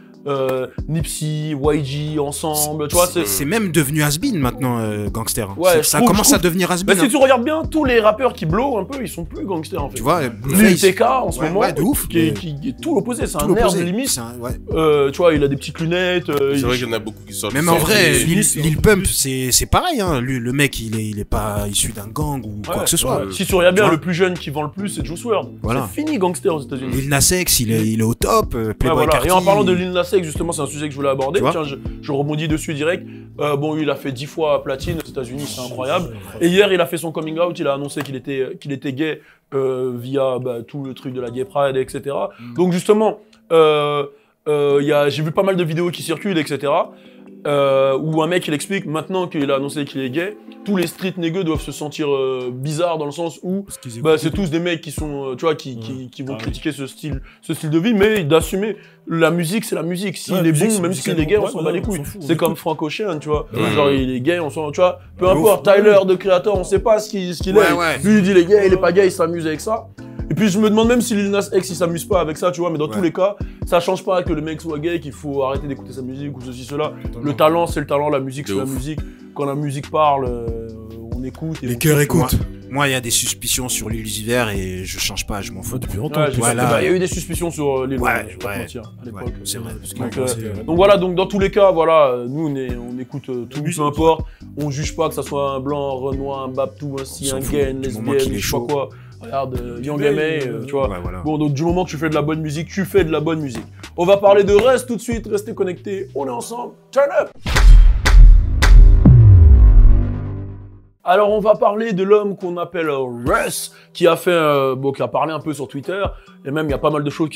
Nipsey, YG, ensemble, tu vois. C'est même devenu has-been maintenant, Gangster. hein. Ouais, Ça je trouve- commence à devenir Mais has-been. si tu regardes bien, tous les rappeurs qui blow un peu, ils sont plus gangsters en fait. Tu vois, Lil Blueface, TK en ce Ouais, moment, ouais, de ouf, qui est, mais- qui est tout l'opposé, c'est tout un nerd l'opposé. limite. C'est un- ouais. Tu vois, il a des petites lunettes. C'est il- vrai qu'il y en a beaucoup qui sortent. Même en vrai, c'est- Lil Pump, c'est pareil. Hein. Lui, le mec, il est pas issu d'un gang ou quoi Ouais, que ce soit. ouais. Si tu regardes bien, Tu vois le plus jeune qui vend le plus, c'est Juice WRLD. Voilà. C'est fini gangster aux États-Unis. Lil Nas X, il est au top. Ouais, Playboy voilà. Carti. Et en parlant de Lil Nas X, justement, c'est un sujet que je voulais aborder. Tu vois Tiens, je rebondis dessus direct. Bon, il a fait 10 fois platine aux États-Unis, c'est incroyable. Et hier, il a fait son coming out. Il a annoncé qu'il était gay via tout le truc de la Gay Pride, etc. Donc justement, j'ai vu pas mal de vidéos qui circulent, etc. Où un mec il explique maintenant qu'il a annoncé qu'il est gay, tous les street nègres doivent se sentir bizarres dans le sens où c'est tous des mecs qui sont tu vois qui vont critiquer ce style de vie, mais d'assumer la musique, c'est la musique. S'il est bon, même s'il est gay, on s'en bat les couilles. C'est comme Frank Ocean, tu vois. Genre il est gay, on s'en, tu vois. Peu importe, Tyler de Creator, on sait pas ce qu'il est. Ouais. Lui il dit il est gay, il est pas gay, il s'amuse avec ça. Et puis je me demande même si Lil Nas X il s'amuse pas avec ça, tu vois, mais dans tous les cas, ça change pas que le mec soit gay, qu'il faut arrêter d'écouter sa musique ou ceci, cela. Le talent c'est le talent, la musique c'est la musique. Quand la musique parle, on écoute. Et Les on cœurs kiffe. écoutent. Moi, il y a des suspicions sur Lil Uzi-Vert et je change pas, je m'en fous. Depuis longtemps. Ouais, j'ai- Voilà. bah, il y a eu des suspicions sur Lil Ouais, Wayne, je vais pas te ouais. mentir, à l'époque. Ouais, c'est vrai. Donc voilà, donc dans tous les cas, voilà, nous on écoute tout, peu importe. On juge pas que ça soit un blanc, un renoir, un babtou, un si, s'en un fout. gay, une Du moment lesbienne, qu'il est je sais pas chaud. quoi. Regarde, Young M.A., tu vois. Ouais, voilà. Bon, donc du moment que tu fais de la bonne musique, tu fais de la bonne musique. On va parler de Rest tout de suite, restez connectés, on est ensemble, turn up! Alors on va parler de l'homme qu'on appelle Russ, qui a fait, qui a parlé un peu sur Twitter, et même il y a pas mal de choses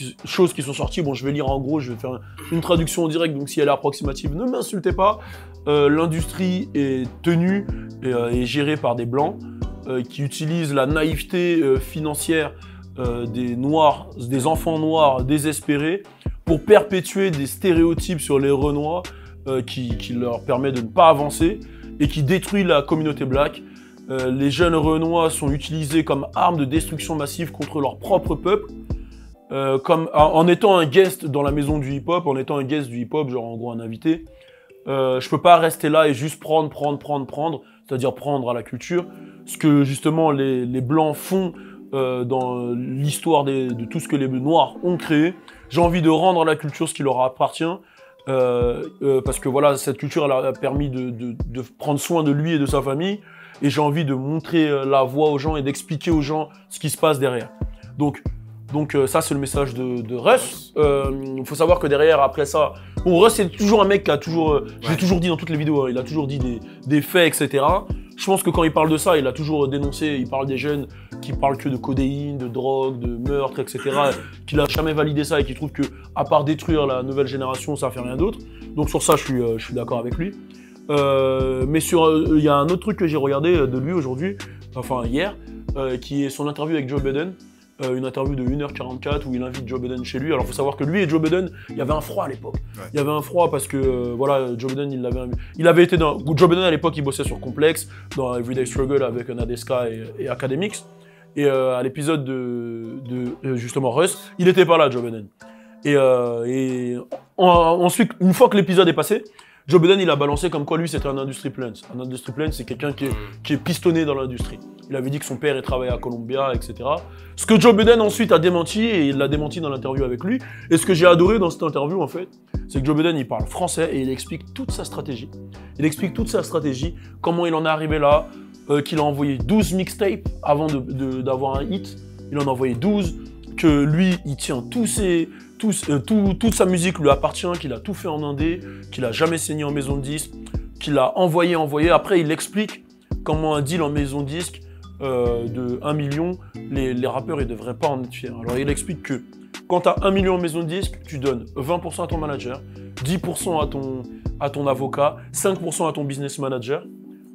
qui sont sorties. Bon, je vais lire en gros, je vais faire une traduction en direct, donc si elle est approximative, ne m'insultez pas. L'industrie est tenue et gérée par des blancs qui utilisent la naïveté financière des noirs, des enfants noirs désespérés pour perpétuer des stéréotypes sur les Renois qui leur permet de ne pas avancer et qui détruit la communauté black. Les jeunes Renois sont utilisés comme armes de destruction massive contre leur propre peuple, en étant un guest dans la maison du hip-hop, en étant un guest du hip-hop, genre en gros un invité. Je peux pas rester là et juste prendre, c'est-à-dire prendre à la culture, ce que justement les blancs font dans l'histoire de tout ce que les noirs ont créé. J'ai envie de rendre à la culture ce qui leur appartient. parce que voilà, cette culture elle a permis de prendre soin de lui et de sa famille, et j'ai envie de montrer la voie aux gens et d'expliquer aux gens ce qui se passe derrière. Donc ça c'est le message de Russ. Il faut savoir que derrière, après ça, bon, Russ c'est toujours un mec qui a toujours, je l'ai toujours dit dans toutes les vidéos, hein, il a toujours dit des faits, etc. Je pense que quand il parle de ça, il a toujours dénoncé, il parle des jeunes qui parlent que de codéine, de drogue, de meurtre, etc. Qu'il a jamais validé ça et qui trouve que, à part détruire la nouvelle génération, ça fait rien d'autre. Donc sur ça, je suis d'accord avec lui. Mais il y a un autre truc que j'ai regardé de lui aujourd'hui, enfin hier, qui est son interview avec Joe Biden. Une interview de 1h44 où il invite Joe Biden chez lui. Alors il faut savoir que lui et Joe Biden, il y avait un froid à l'époque. Ouais. Il y avait un froid parce que voilà, Joe Biden il avait été dans Joe Biden à l'époque, il bossait sur Complex, dans Everyday Struggle avec Nadeska et Academics. Et à l'épisode de justement Russ, il n'était pas là, Joe Biden. Ensuite, une fois que l'épisode est passé, Joe Biden, il a balancé comme quoi lui c'était un industry plant. Un industry plant, c'est quelqu'un qui est pistonné dans l'industrie. Il avait dit que son père il travaillait à Columbia, etc. Ce que Joe Biden ensuite a démenti, et il l'a démenti dans l'interview avec lui. Et ce que j'ai adoré dans cette interview, en fait, c'est que Joe Biden, il parle français et il explique toute sa stratégie. Il explique toute sa stratégie, comment il en est arrivé là, qu'il a envoyé 12 mixtapes avant d'avoir un hit. Il en a envoyé 12, que lui, il tient toute sa musique lui appartient, qu'il a tout fait en indé, qu'il a jamais signé en maison de disque, qu'il a envoyé. Après, il explique comment un deal en maison de disque de 1 million, les rappeurs, ils devraient pas en être fiers. Alors, il explique que quand tu as 1 million en maison de disque, tu donnes 20% à ton manager, 10% à ton avocat, 5% à ton business manager.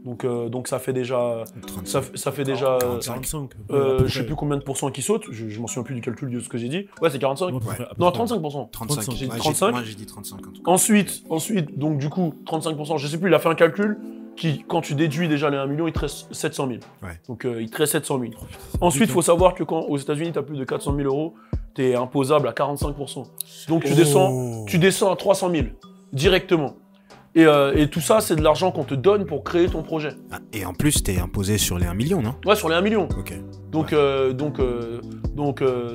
Donc ça fait déjà 45. Je sais plus combien de pourcents qui sautent, je m'en souviens plus du calcul de ce que j'ai dit. Ouais, c'est 45. Non, 35%. 35. J'ai dit 35. Moi j'ai dit 35 en tout cas. Ensuite, donc du coup 35%, je sais plus, il a fait un calcul qui, quand tu déduis déjà les 1 million, il te reste 700 000. Ouais. Donc il te reste 700 000. Ensuite, il faut savoir que quand aux États-Unis tu as plus de 400 000 euros, tu es imposable à 45%. Donc tu descends à 300 000 directement. Et tout ça, c'est de l'argent qu'on te donne pour créer ton projet. Ah, et en plus, t'es imposé sur les 1 million, non? Ouais, sur les 1 million. Ok. Donc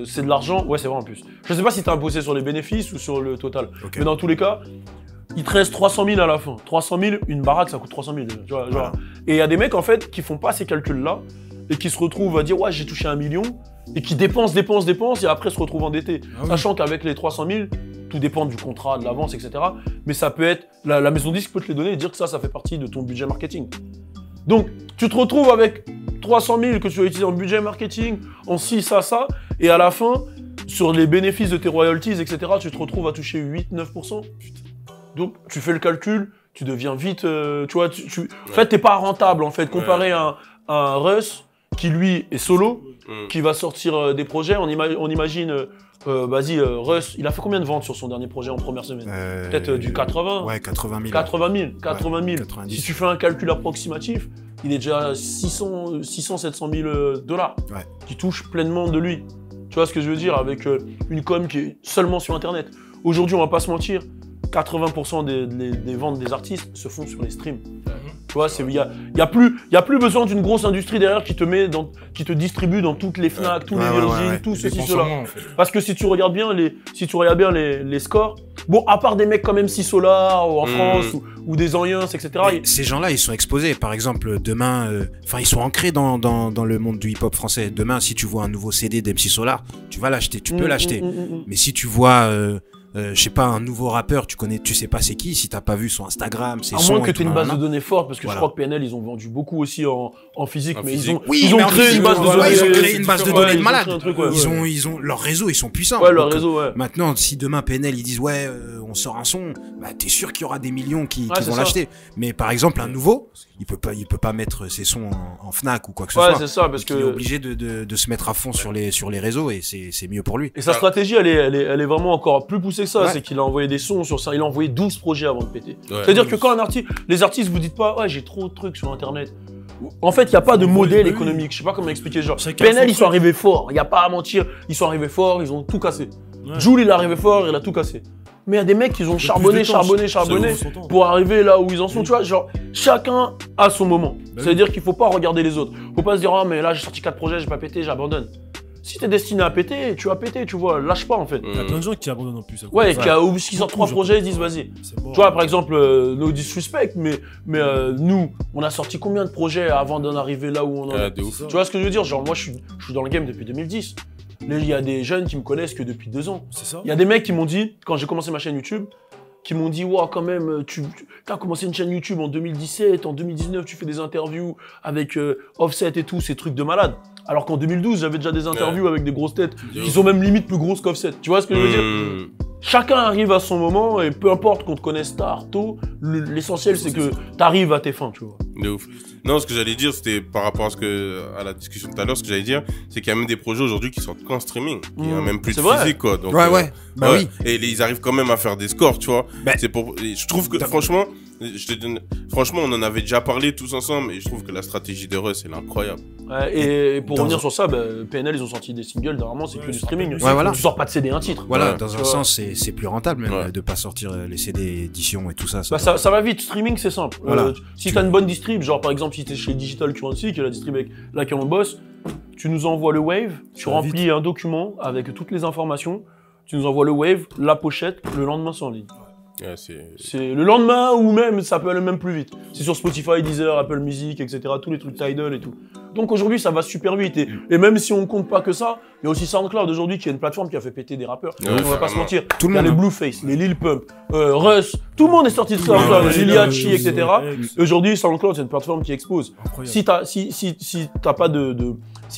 c'est de l'argent. Ouais, c'est vrai en plus. Je sais pas si t'es imposé sur les bénéfices ou sur le total. Okay. Mais dans tous les cas, il te reste 300 000 à la fin. 300 000, une baraque, ça coûte 300 000. Tu vois, voilà. Et il y a des mecs, en fait, qui font pas ces calculs-là et qui se retrouvent à dire, ouais, j'ai touché 1 million, et qui dépensent, et après se retrouvent endettés. Ah oui. Sachant qu'avec les 300 000, tout dépend du contrat, de l'avance, etc. Mais ça peut être, la maison disque peut te les donner et dire que ça fait partie de ton budget marketing. Donc, tu te retrouves avec 300 000 que tu vas utiliser en budget marketing, en ci, ça, et à la fin, sur les bénéfices de tes royalties, etc., tu te retrouves à toucher 8-9%. Donc, tu fais le calcul, tu deviens vite, tu vois, en fait, t'es pas rentable, en fait, comparé à un Russ, qui lui est solo, qui va sortir des projets, on imagine... vas-y, Russ, il a fait combien de ventes sur son dernier projet en première semaine? Peut-être du 80? Ouais, 80 000. 80 000. 90. Si tu fais un calcul approximatif, il est déjà à 700 000 dollars qui touchent pleinement de lui. Tu vois ce que je veux dire? Avec une com qui est seulement sur Internet. Aujourd'hui, on va pas se mentir, 80% des ventes des artistes se font sur les streams. Tu vois, il y a plus besoin d'une grosse industrie derrière qui te distribue dans toutes les Fnac, tous les Virgin, tout ceci, cela. En fait. Parce que si tu regardes bien les scores, bon, à part des mecs comme MC Solar ou en France ou des Anciens, etc. Ces gens-là, ils sont exposés. Par exemple, demain, ils sont ancrés dans le monde du hip-hop français. Demain, si tu vois un nouveau CD d'MC Solar, tu vas l'acheter, tu peux l'acheter. Mais si tu vois je sais pas, un nouveau rappeur, tu sais pas c'est qui, si t'as pas vu son Instagram, ses sons. À moins que tu aies une base de données forte, parce que je crois que PNL, ils ont vendu beaucoup aussi en physique, mais ils ont créé une base de données. Ils ont créé une base de données de malade. Ils ont leur réseau, ils sont puissants. Ouais, leur réseau, ouais. Maintenant, si demain PNL, ils disent, on sort un son, bah, t'es sûr qu'il y aura des millions qui vont l'acheter. Mais par exemple, un nouveau, il peut pas mettre ses sons en Fnac ou quoi que ce soit. Ouais, c'est ça, parce que. Il est obligé de se mettre à fond sur les réseaux et c'est mieux pour lui. Et sa stratégie, elle est vraiment encore plus poussée que ça. C'est qu'il a envoyé des sons sur ça. Il a envoyé 12 projets avant de péter. C'est-à-dire que quand les artistes, vous dites pas, ouais, j'ai trop de trucs sur Internet. En fait, il n'y a pas de modèle économique. Je sais pas comment expliquer. Genre, PNL, ils sont arrivés forts. Il n'y a pas à mentir. Ils sont arrivés forts. Ils ont tout cassé. Jules, il est arrivé fort. Il a tout cassé. Mais il y a des mecs qui ont charbonné pour arriver là où ils en sont. Tu vois, genre, chacun a son moment. C'est-à-dire qu'il faut pas regarder les autres. Faut pas se dire, oh, mais là, j'ai sorti 4 projets, j'ai pas pété, j'abandonne. si t'es destiné à péter, tu vas péter, tu vois, lâche pas en fait. Il y a plein de gens qui abandonnent en plus. Ouais, qui sortent 3 projets, ils disent vas-y. Bon, Tu vois, par exemple, no disrespect, mais nous, on a sorti combien de projets avant d'en arriver là où on en est? De ouf. Tu vois ce que je veux dire? Genre, moi, je suis dans le game depuis 2010. Il y a des jeunes qui me connaissent que depuis 2 ans. C'est ça. Il y a des mecs qui m'ont dit, quand j'ai commencé ma chaîne YouTube, qui m'ont dit, wow, quand même, tu as commencé une chaîne YouTube en 2017, en 2019, tu fais des interviews avec Offset et tout, ces trucs de malade. Alors qu'en 2012, j'avais déjà des interviews avec des grosses têtes qui sont même limite plus grosses qu'Offset. Tu vois ce que je veux dire? Chacun arrive à son moment et peu importe qu'on te connaisse tard, tôt, l'essentiel c'est que t'arrives à tes fins, tu vois. De ouf. Non, ce que j'allais dire, c'était par rapport à la discussion tout à l'heure, ce que j'allais dire, c'est qu'il y a même des projets aujourd'hui qui sortent qu'en streaming. Il y a même plus de physique, quoi. Donc, ouais. Bah oui. Et ils arrivent quand même à faire des scores, tu vois. Bah, je trouve que, franchement, franchement, on en avait déjà parlé tous ensemble et je trouve que la stratégie de Russ, elle est incroyable. Ouais, et pour revenir sur ça, PNL, ils ont sorti des singles, normalement, c'est que du streaming. Ouais, voilà. Tu sors pas de CD, un titre. Voilà, Ouais. dans un sens, c'est plus rentable même de pas sortir les CD éditions et tout ça. Ça va vite, streaming c'est simple. Voilà. Si t'as une bonne distrib, genre par exemple si t'es chez Digital Currency, qui est la distrib avec laquelle on bosse, tu nous envoies le wave, tu remplis un document avec toutes les informations, tu nous envoies le wave, la pochette, le lendemain c'est en ligne. Ouais, C'est le lendemain ou même, ça peut aller même plus vite. C'est sur Spotify, Deezer, Apple Music, etc. Tous les trucs Tidal et tout. Donc aujourd'hui, ça va super vite. Et même si on compte pas que ça, il y a aussi SoundCloud aujourd'hui qui est une plateforme qui a fait péter des rappeurs. Ouais, on va pas se mentir. Tout le Il y a monde, les Blueface, les Lil Pump, Russ, tout le monde est sorti de SoundCloud, Lil Yachty, etc. Et aujourd'hui, SoundCloud, c'est une plateforme qui explose. Incroyable. Si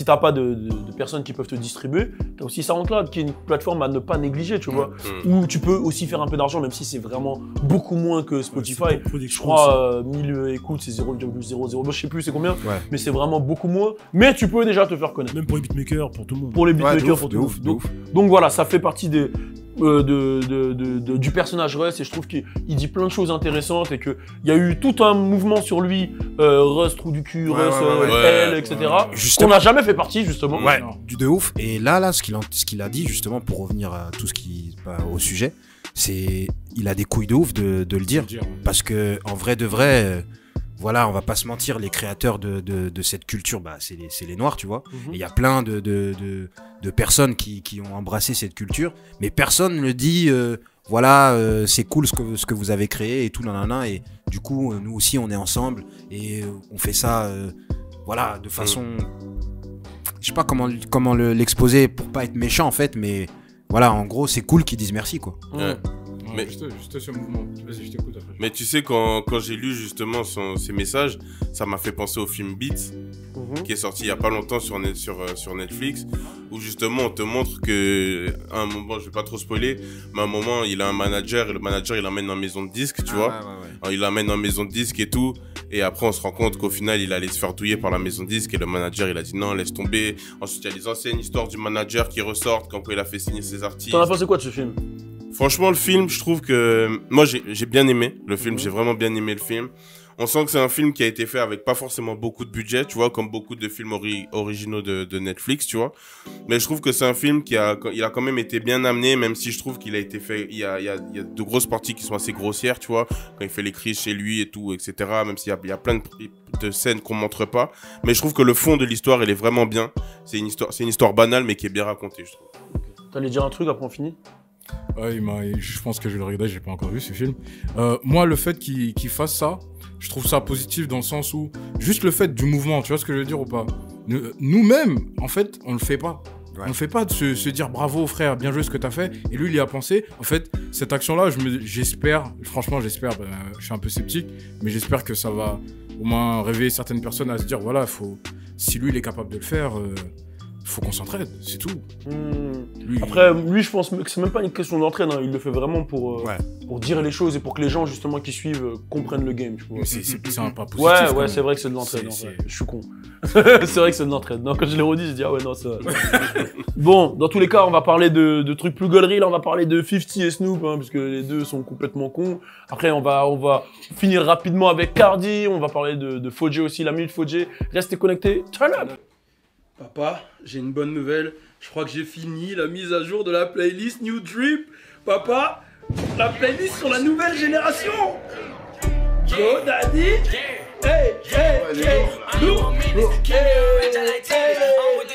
t'as pas de personnes qui peuvent te distribuer, t'as aussi SoundCloud qui est une plateforme à ne pas négliger, tu vois. Où tu peux aussi faire un peu d'argent, même si c'est vraiment beaucoup moins que Spotify. Je crois 1000 écoutes, c'est 0,00. Je sais plus c'est combien, mais c'est vraiment beaucoup moins. Mais tu peux déjà te faire connaître. Même pour les beatmakers, pour tout le monde. Pour les beatmakers, pour de tout le ouf, monde. Donc voilà, ça fait partie du personnage Russ et je trouve qu'il dit plein de choses intéressantes et qu'il y a eu tout un mouvement sur lui, Russ, trou du cul, Russ, L, etc. Qu'on n'a jamais fait partie justement. Ouais, de ouf. Et là, ce qu'il a dit justement pour revenir à tout ce qui au sujet, c'est il a des couilles de ouf de le dire parce que en vrai de vrai. Voilà, on va pas se mentir, les créateurs de cette culture, c'est les Noirs, tu vois. Et il y a plein de personnes qui ont embrassé cette culture, mais personne ne dit, c'est cool ce que vous avez créé et tout, nanana. Et du coup, nous aussi, on est ensemble et on fait ça, de façon... Je sais pas comment l'exposer pour pas être méchant, en fait, mais voilà, en gros, c'est cool qu'ils disent merci, quoi. Ouais. Mais juste ce mouvement. Vas-y, je t'écoute après. Mais tu sais, quand j'ai lu justement ses messages, ça m'a fait penser au film Beats, qui est sorti il y a pas longtemps sur Netflix, où justement on te montre que, à un moment, je vais pas trop spoiler, mais à un moment, il a un manager, et le manager, il l'emmène en maison de disque, tu vois. Alors, il l'emmène en maison de disque et tout, et après, on se rend compte qu'au final, il allait se faire douiller par la maison de disque, et le manager, il a dit non, laisse tomber. Ensuite, il y a les anciennes histoires du manager qui ressortent, quand il a fait signer ses artistes. T'en as pensé quoi de ce film? Franchement, le film, je trouve que... Moi, j'ai bien aimé le film. J'ai vraiment bien aimé le film. On sent que c'est un film qui a été fait avec pas forcément beaucoup de budget, tu vois, comme beaucoup de films originaux de Netflix, tu vois. Mais je trouve que c'est un film il a quand même été bien amené, même si je trouve qu'il a été fait... Il y a de grosses parties qui sont assez grossières, tu vois, quand il fait les crises chez lui et tout, etc. Même s'il y a plein de scènes qu'on montre pas. Mais je trouve que le fond de l'histoire, il est vraiment bien. C'est une histoire banale, mais qui est bien racontée, je trouve. T'allais dire un truc, après on finit? Ouais, je pense que je vais le regarder, j'ai pas encore vu ce film. Moi, le fait qu'il fasse ça, je trouve ça positif dans le sens où, juste le fait du mouvement, tu vois ce que je veux dire ou pas? Nous-mêmes, en fait, on le fait pas. On ne fait pas de se dire bravo frère, bien joué ce que t'as fait. Et lui, il y a pensé. En fait, cette action-là, franchement, j'espère, je suis un peu sceptique, mais j'espère que ça va au moins réveiller certaines personnes à se dire, voilà, si lui, il est capable de le faire, faut qu'on s'entraide, c'est tout. Après, lui, je pense que c'est même pas une question d'entraide, hein. Il le fait vraiment pour dire les choses et pour que les gens, justement, qui suivent, comprennent le game. Tu vois. C'est un pas positif. Ouais, c'est vrai que c'est de l'entraide. Je suis con. C'est vrai que c'est de l'entraide. Non, quand je l'ai redit, je dis, ah ouais, non, ça. Bon, dans tous les cas, on va parler de trucs plus gauleries. Là, on va parler de 50 et Snoop, hein, parce que les deux sont complètement cons. Après, on va finir rapidement avec Cardi. On va parler de Fodje aussi, la minute Fodje. Restez connectés. Turn up! Papa, j'ai une bonne nouvelle. Je crois que j'ai fini la mise à jour de la playlist New Drip. Papa, la playlist sur la nouvelle génération. Go Daddy. Hey, hey, hey,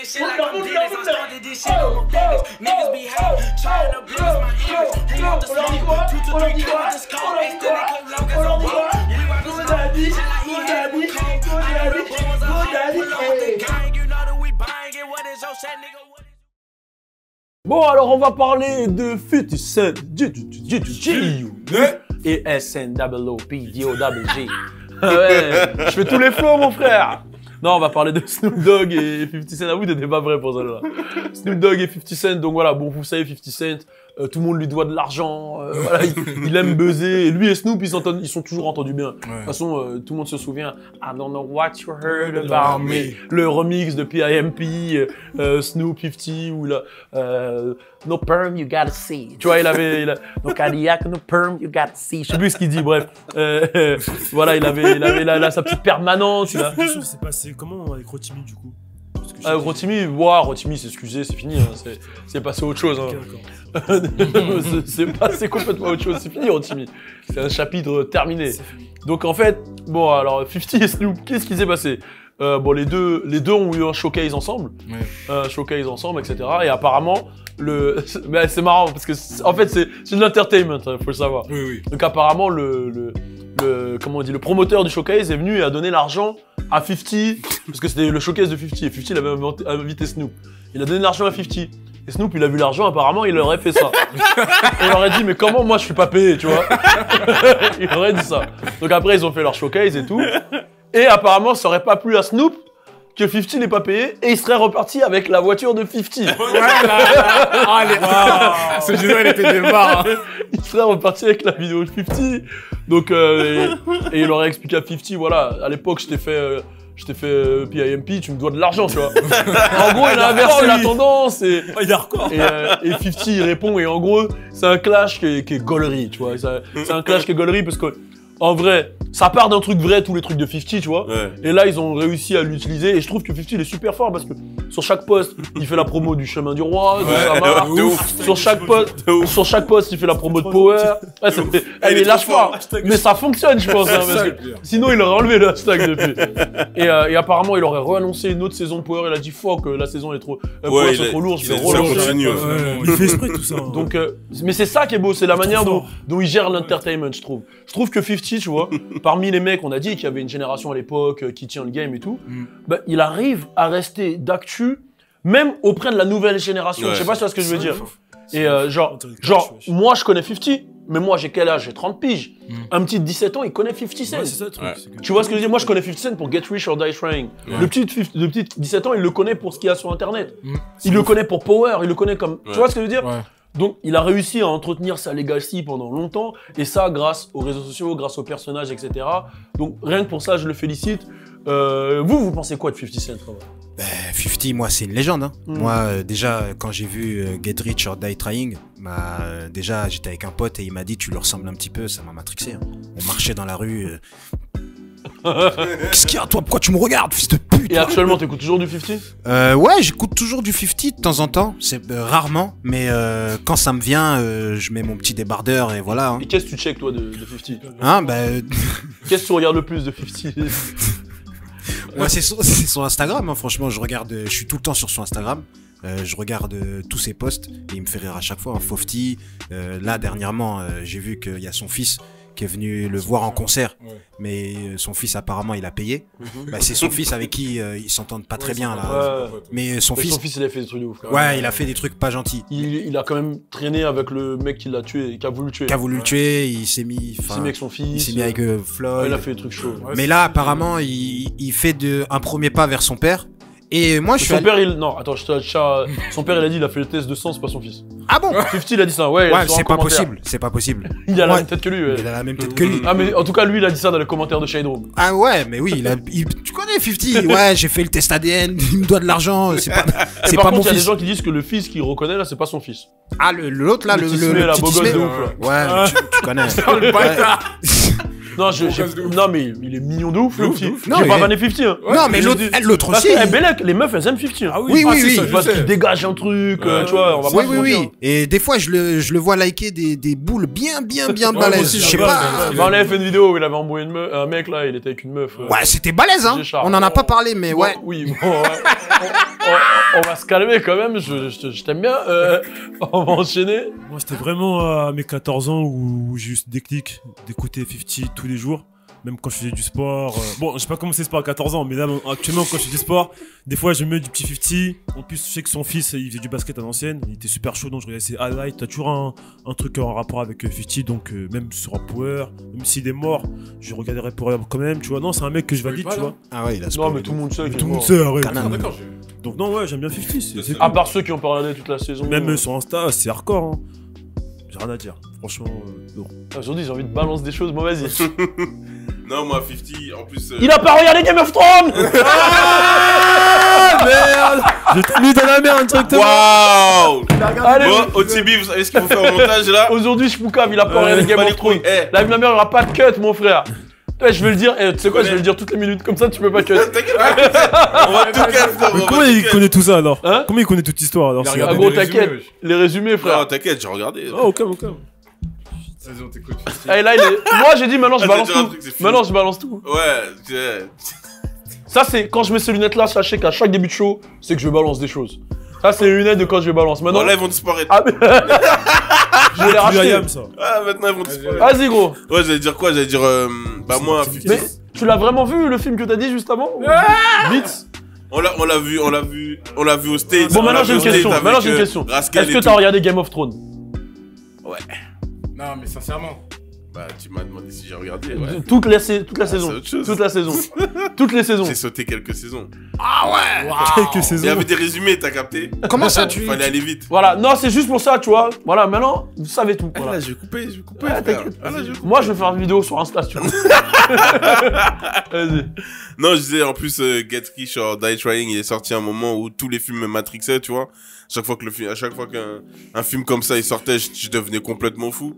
Snoop. Bon, alors on va parler de 50 Cent, et SNOOPDOWG. Ouais, je fais tous les flows, mon frère. Non, on va parler de Snoop Dogg et 50 Cent. Ah oui, t'étais pas vrai pour ça là. Snoop Dogg et 50 Cent. Donc voilà, bon, vous savez, 50 Cent, tout le monde lui doit de l'argent. Voilà, il aime buzzer. Et lui et Snoop, ils sont toujours entendus bien. De toute façon, tout le monde se souvient. I don't know what you heard about me. Le remix de PIMP, Snoop 50 ou là, no perm you gotta see. Tu vois, il avait no Cadillac, no perm you gotta see. Je sais plus ce qu'il dit. Bref, voilà, il avait sa petite permanence. Il a... C'est passé comment avec Rotimi du coup? Rotimi c'est excusé, c'est fini, hein. C'est passé à autre chose. Hein. C'est passé complètement à autre chose, c'est fini Rotimi. C'est un chapitre terminé. Donc en fait, bon alors 50 et Snoop, qu'est-ce qui s'est passé? Bon les deux ont eu un showcase ensemble, etc. Et apparemment mais c'est marrant parce que en fait c'est une entertainment, hein, faut le savoir. Oui. Donc apparemment comment on dit, le promoteur du showcase est venu et a donné l'argent à 50 parce que c'était le showcase de 50 et 50 il avait invité Snoop. Il a donné l'argent à 50 et Snoop il a vu l'argent, apparemment il aurait fait ça. Il aurait dit mais comment moi je suis pas payé, tu vois. Il aurait dit ça. Donc après ils ont fait leur showcase et tout. Et apparemment ça aurait pas plu à Snoop que 50 n'est pas payé et il serait reparti avec la voiture de 50. Ce jeu il était débarras. Il serait reparti avec la vidéo de 50. Donc et il aurait expliqué à 50, voilà, à l'époque je t'ai fait PIMP, tu me dois de l'argent, tu vois. En gros, il a inversé la tendance et il est hardcore. Et 50 il répond et en gros, c'est un clash qui est gaulerie, tu vois. C'est un clash qui est gaulerie parce que en vrai, ça part d'un truc vrai, tous les trucs de 50, tu vois. Ouais. Et là, ils ont réussi à l'utiliser. Et je trouve que 50, il est super fort parce que sur chaque post, il fait la promo du chemin du roi, de Samar. Sur chaque post, il fait la promo de Power. Ouais, il est lâche pas. Mais ça fonctionne, je pense. Hein, parce que sinon, il aurait enlevé le hashtag depuis. Et apparemment, il aurait re-annoncé une autre saison de Power. Il a dit, fuck, la saison est trop, c'est trop lourd. Je vais relancer. Il fait esprit tout ça. Donc, mais c'est ça qui est beau, c'est la manière dont il gère l'entertainment, je trouve. Je trouve que 50, tu vois, parmi les mecs, on a dit qu'il y avait une génération à l'époque qui tient le game et tout, bah, il arrive à rester d'actu, même auprès de la nouvelle génération. Je sais pas si tu vois ce que je veux dire. Et genre, moi je connais 50, mais moi j'ai quel âge? J'ai 30 piges. Un petit de 17 ans, il connaît 50 Cent. Ouais, c'est ça le truc. Tu vois ce que je veux dire? Moi je connais 50 Cent pour Get Rich or Die Trying. Le petit 17 ans, il le connaît pour ce qu'il y a sur internet. Il le connaît pour Power, il le connaît comme... Tu vois ce que je veux dire? Donc, il a réussi à entretenir sa legacy pendant longtemps, et ça grâce aux réseaux sociaux, grâce aux personnages, etc. Donc, rien que pour ça, je le félicite. Vous pensez quoi de 50 Cent? 50, moi, c'est une légende. Hein. Moi, déjà, quand j'ai vu Get Rich or Die Trying, déjà, j'étais avec un pote et il m'a dit, tu lui ressembles un petit peu, ça m'a matrixé. Hein. On marchait dans la rue. Qu'est-ce qu'il y a, toi? Pourquoi tu me regardes, fils de pute? Et actuellement, t'écoutes toujours du 50? Ouais, j'écoute toujours du 50 de temps en temps. C'est rarement, mais quand ça me vient, je mets mon petit débardeur et voilà. Hein. Et qu'est-ce que tu check, toi, de 50? Hein, Qu'est-ce que tu regardes le plus de 50? Ouais, c'est sur Instagram, hein, franchement, je suis tout le temps sur son Instagram. Je regarde tous ses posts et il me fait rire à chaque fois. Hein. Fofty, là, dernièrement, j'ai vu qu'il y a son fils qui est venu le voir en concert, mais son fils apparemment il a payé. Bah, c'est son fils avec qui ils s'entendent pas très bien là. Mais son fils il a fait des trucs de ouf. Ouais, il a fait des trucs pas gentils. Il a quand même traîné avec le mec qui l'a tué, qui a voulu le tuer. Le tuer, il s'est mis avec son fils. Il s'est mis avec Floyd. Il a fait des trucs chauds. Mais là apparemment il fait un premier pas vers son père. Et moi, son père, son père, il a dit, il a fait le test de sang, c'est pas son fils. Ah bon? 50, il a dit ça, ouais c'est pas possible, c'est pas possible. Il a la même tête que lui, ouais. Il a la même tête que lui. Ah, mais en tout cas, lui, il a dit ça dans les commentaires de Shade Room. Ah ouais, mais oui, tu connais 50, ouais, j'ai fait le test ADN, il me doit de l'argent, c'est pas mon fils. Il y a des gens qui disent que le fils qu'il reconnaît, là, c'est pas son fils. Ah, l'autre, là, le petit gosse de ouf, là. Ouais, tu connais. Non, non, mais il est mignon de ouf, le petit. Non, J'ai pas mais- vanné 50, hein. Non, mais l'autre Parce aussi. que, Bellec, les meufs, elles aiment 50, hein. Ah Oui, oui, c'est oui. ça, je Parce sais. qu'il dégage un truc, tu vois, on va Oui, pas se oui, mentir. oui. Et des fois, je le vois liker des boules bien moi balèzes. aussi, Je sais je regarde, pas. Bah, on avait fait une vidéo où il avait embrouillé un mec, là, il était avec une meuf. Ouais, c'était balèze, hein. Géchard. On en a pas parlé, mais ouais. Oui, bon, ouais. on va se calmer quand même, je t'aime bien. On va enchaîner. Moi, c'était vraiment à mes 14 ans où j'ai eu ce déclic d'écouter 50 tous les jours. Même quand je faisais du sport. Bon, j'ai pas commencé le sport à 14 ans, mais là, actuellement, quand je fais du sport, des fois, je mets du petit 50. En plus, je sais que son fils, il faisait du basket à l'ancienne. Il était super chaud, donc je regardais ses highlights. T'as toujours un truc en rapport avec 50, donc même sur Rap Power, même s'il est mort, je regarderai Power quand même, tu vois. Non, c'est un mec que je valide, tu vois. Ah ouais, il a Non, spoilé. mais tout le monde sait. qu'il est Tout le monde mort. sait, arrête. Canard. Ah, d'accord, Donc, non, ouais, j'aime bien 50. C'est À part ceux qui ont pas regardé toute la saison. Même sur Insta, c'est hardcore, hein. J'ai rien à dire. Franchement, non. Aujourd'hui, j'ai envie de balancer des choses, moi, vas-y. Non, moi, 50, en plus. Il a pas regardé Game of Thrones. Ah merde. Je t'ai mis dans la merde directement. Waouh! Allez, Bon, au Tibi, vous savez ce qu'il faut faire au montage là? aujourd'hui, je poucave, il a pas regardé Game Pas of les Thrones. couilles. Eh, La vie de ma mère, il y aura pas de cut, mon frère. Ouais, je vais le dire, tu sais quoi, je vais le dire toutes les minutes, comme ça tu peux pas cut. t'inquiète pas, on va tout casser. Mais comment il connaît tout ça alors? Hein Comment il connaît toute l'histoire alors? Il a c'est- regardé Ah gros, des résumés, t'inquiète, wesh. les résumés, Non, frère. t'inquiète, j'ai regardé. Oh, au calme, au calme. Vas-y, on t'écoute. Eh, là, il est... Moi, j'ai dit, maintenant, je Ah, balance t'as dit un tout. truc, c'est fini. Maintenant, je balance tout. Ouais, Ça, c'est quand je mets ces lunettes-là, sachez qu'à chaque début de show, c'est que je balance des choses. Ça, c'est les lunettes de quand je balance. Maintenant, bon, là, ils vont disparaître. ah, mais... je vais les Du racheter. IAM, ça. Ah, maintenant, ils vont disparaître. Vas-y, gros. Ouais, j'allais dire quoi? J'allais dire, bah, moi, 50. Mais tu l'as vraiment vu, le film que t'as dit juste avant? Vite. On l'a vu au States. Bon, on maintenant, l'a j'ai vu une au question. States Maintenant, avec, j'ai une question. Rascal Est-ce et que tout. t'as regardé Game of Thrones? Non, mais sincèrement. Bah, tu m'as demandé si j'ai regardé, ouais. Toute la c'est saison. autre chose. Toute la saison. Toutes les saisons. J'ai sauté quelques saisons. Quelques Il y saisons. avait des résumés, t'as capté? Comment ça, tu. Il fallait aller vite. Voilà, non, c'est juste pour ça, tu vois. Voilà, maintenant, vous savez tout. Ah, Voilà. là, je vais couper, Ah, frère. t'inquiète. Ah, là, je vais couper. Moi, je vais faire une vidéo sur Insta, si tu veux. Vas-y. Non, je disais, en plus, Get Rich or Die Trying, il est sorti à un moment où tous les films me matrixaient, tu vois. À chaque fois qu'un film comme ça, il sortait, je devenais complètement fou.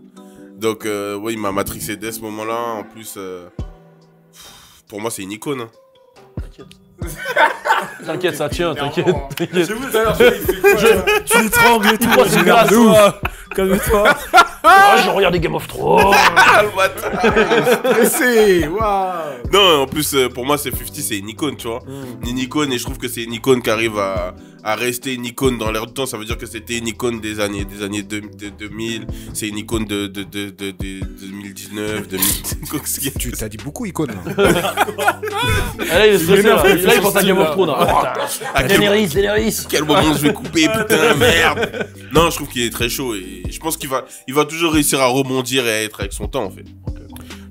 Donc, ouais, il m'a matrixé dès ce moment-là. En plus, pour moi, c'est une icône. Hein. T'inquiète, ça tient, t'inquiète. T'inquiète. Tu les trembles et tout. crois que c'est j'ai l'air grâce, de ouf. Calme-toi. Ah, j'ai regardé Game of Thrones. Ah, le bâtard. Pressé, waouh. Non, en plus, pour moi, c'est 50, c'est une icône, tu vois. Une icône, et je trouve que c'est une icône qui arrive à rester une icône dans l'air du temps. Ça veut dire que c'était une icône des années 2000. C'est une icône de 2019, 2000. Tu t'as dit beaucoup icône. Là. Ah, là, il est stressé, là. Là, il pense à Game of Thrones. Ah, quel, Daenerys. quel moment je vais couper, putain, merde. Non, je trouve qu'il est très chaud et je pense qu'il va toujours réussir à rebondir et à être avec son temps, en fait.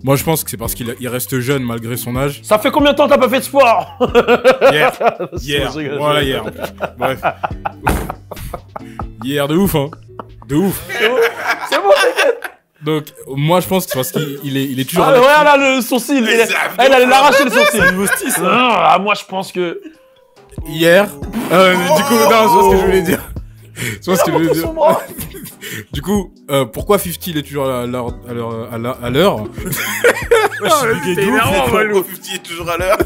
Moi, je pense que c'est parce qu'il reste jeune malgré son âge. Ça fait combien de temps que t'as pas fait de sport? Hier. Je rigole. Voilà, hier. Bref. Hier, de ouf, hein. De ouf. C'est bon, t'inquiète. Donc, moi, je pense que c'est parce qu'il est toujours. Ah, avec- ouais, là, le sourcil. Elle allait l'arracher, le sourcil. Justice, Non, ah, moi, je pense que... Hier. Du coup, non, c'est pas ce que je voulais dire. C'est pas ce que je voulais dire. Son bras. Du coup, pourquoi 50 il est toujours à l'heure Ouais, je suis bugué de ouf. Pourquoi 50 est toujours à l'heure?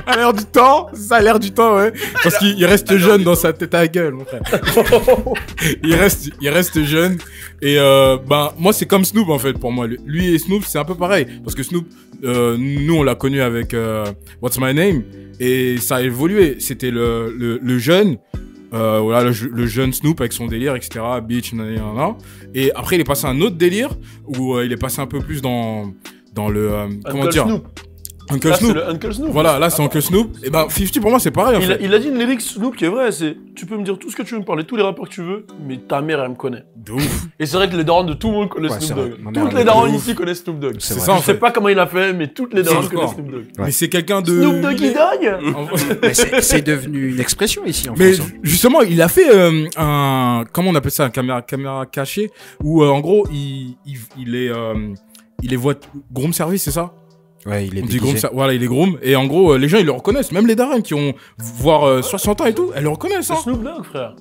À l'heure du temps, ça a l'air du temps, ouais. Parce qu'il reste jeune dans sa tête à la gueule, mon frère. il reste jeune. Et bah moi c'est comme Snoop en fait pour moi. Lui et Snoop c'est un peu pareil parce que Snoop, nous on l'a connu avec What's My Name et ça a évolué. C'était le jeune. Voilà le jeune Snoop avec son délire etc bitch nanana. Et après il est passé à un autre délire où il est passé un peu plus dans le comment Uncle dire Snoop. Uncle Là, c'est Snoop. le Uncle Snoop. Voilà, là c'est Uncle Snoop. Et ben 50 pour moi c'est pareil en fait. Il a dit une lyric Snoop qui est vraie, c'est tu peux me dire tout ce que tu veux me parler, tous les rappeurs que tu veux, mais ta mère elle me connaît. De ouf. Et c'est vrai que les darons de tout le monde connaissent Ouais, c'est Snoop vrai. Dogg. Ma mère, Toutes elle les est darons de ici connaissent Snoop Dogg. C'est C'est vrai. ça en Je sais fait. pas comment il a fait, mais toutes les darons C'est connaissent hardcore. Snoop Dogg. Mais c'est quelqu'un de Snoop Doggy Dogg. En- Mais c'est devenu une expression ici en Mais France. hein. justement, il a fait un comment on appelle ça, un caméra cachée où en gros il est groom service, c'est ça? Ouais, il est On dit déguisé. voilà, il est groom et en gros les gens ils le reconnaissent, même les darons qui ont voire 60 ans et tout, elles le reconnaissent C'est hein. Snoop Dogg, frère.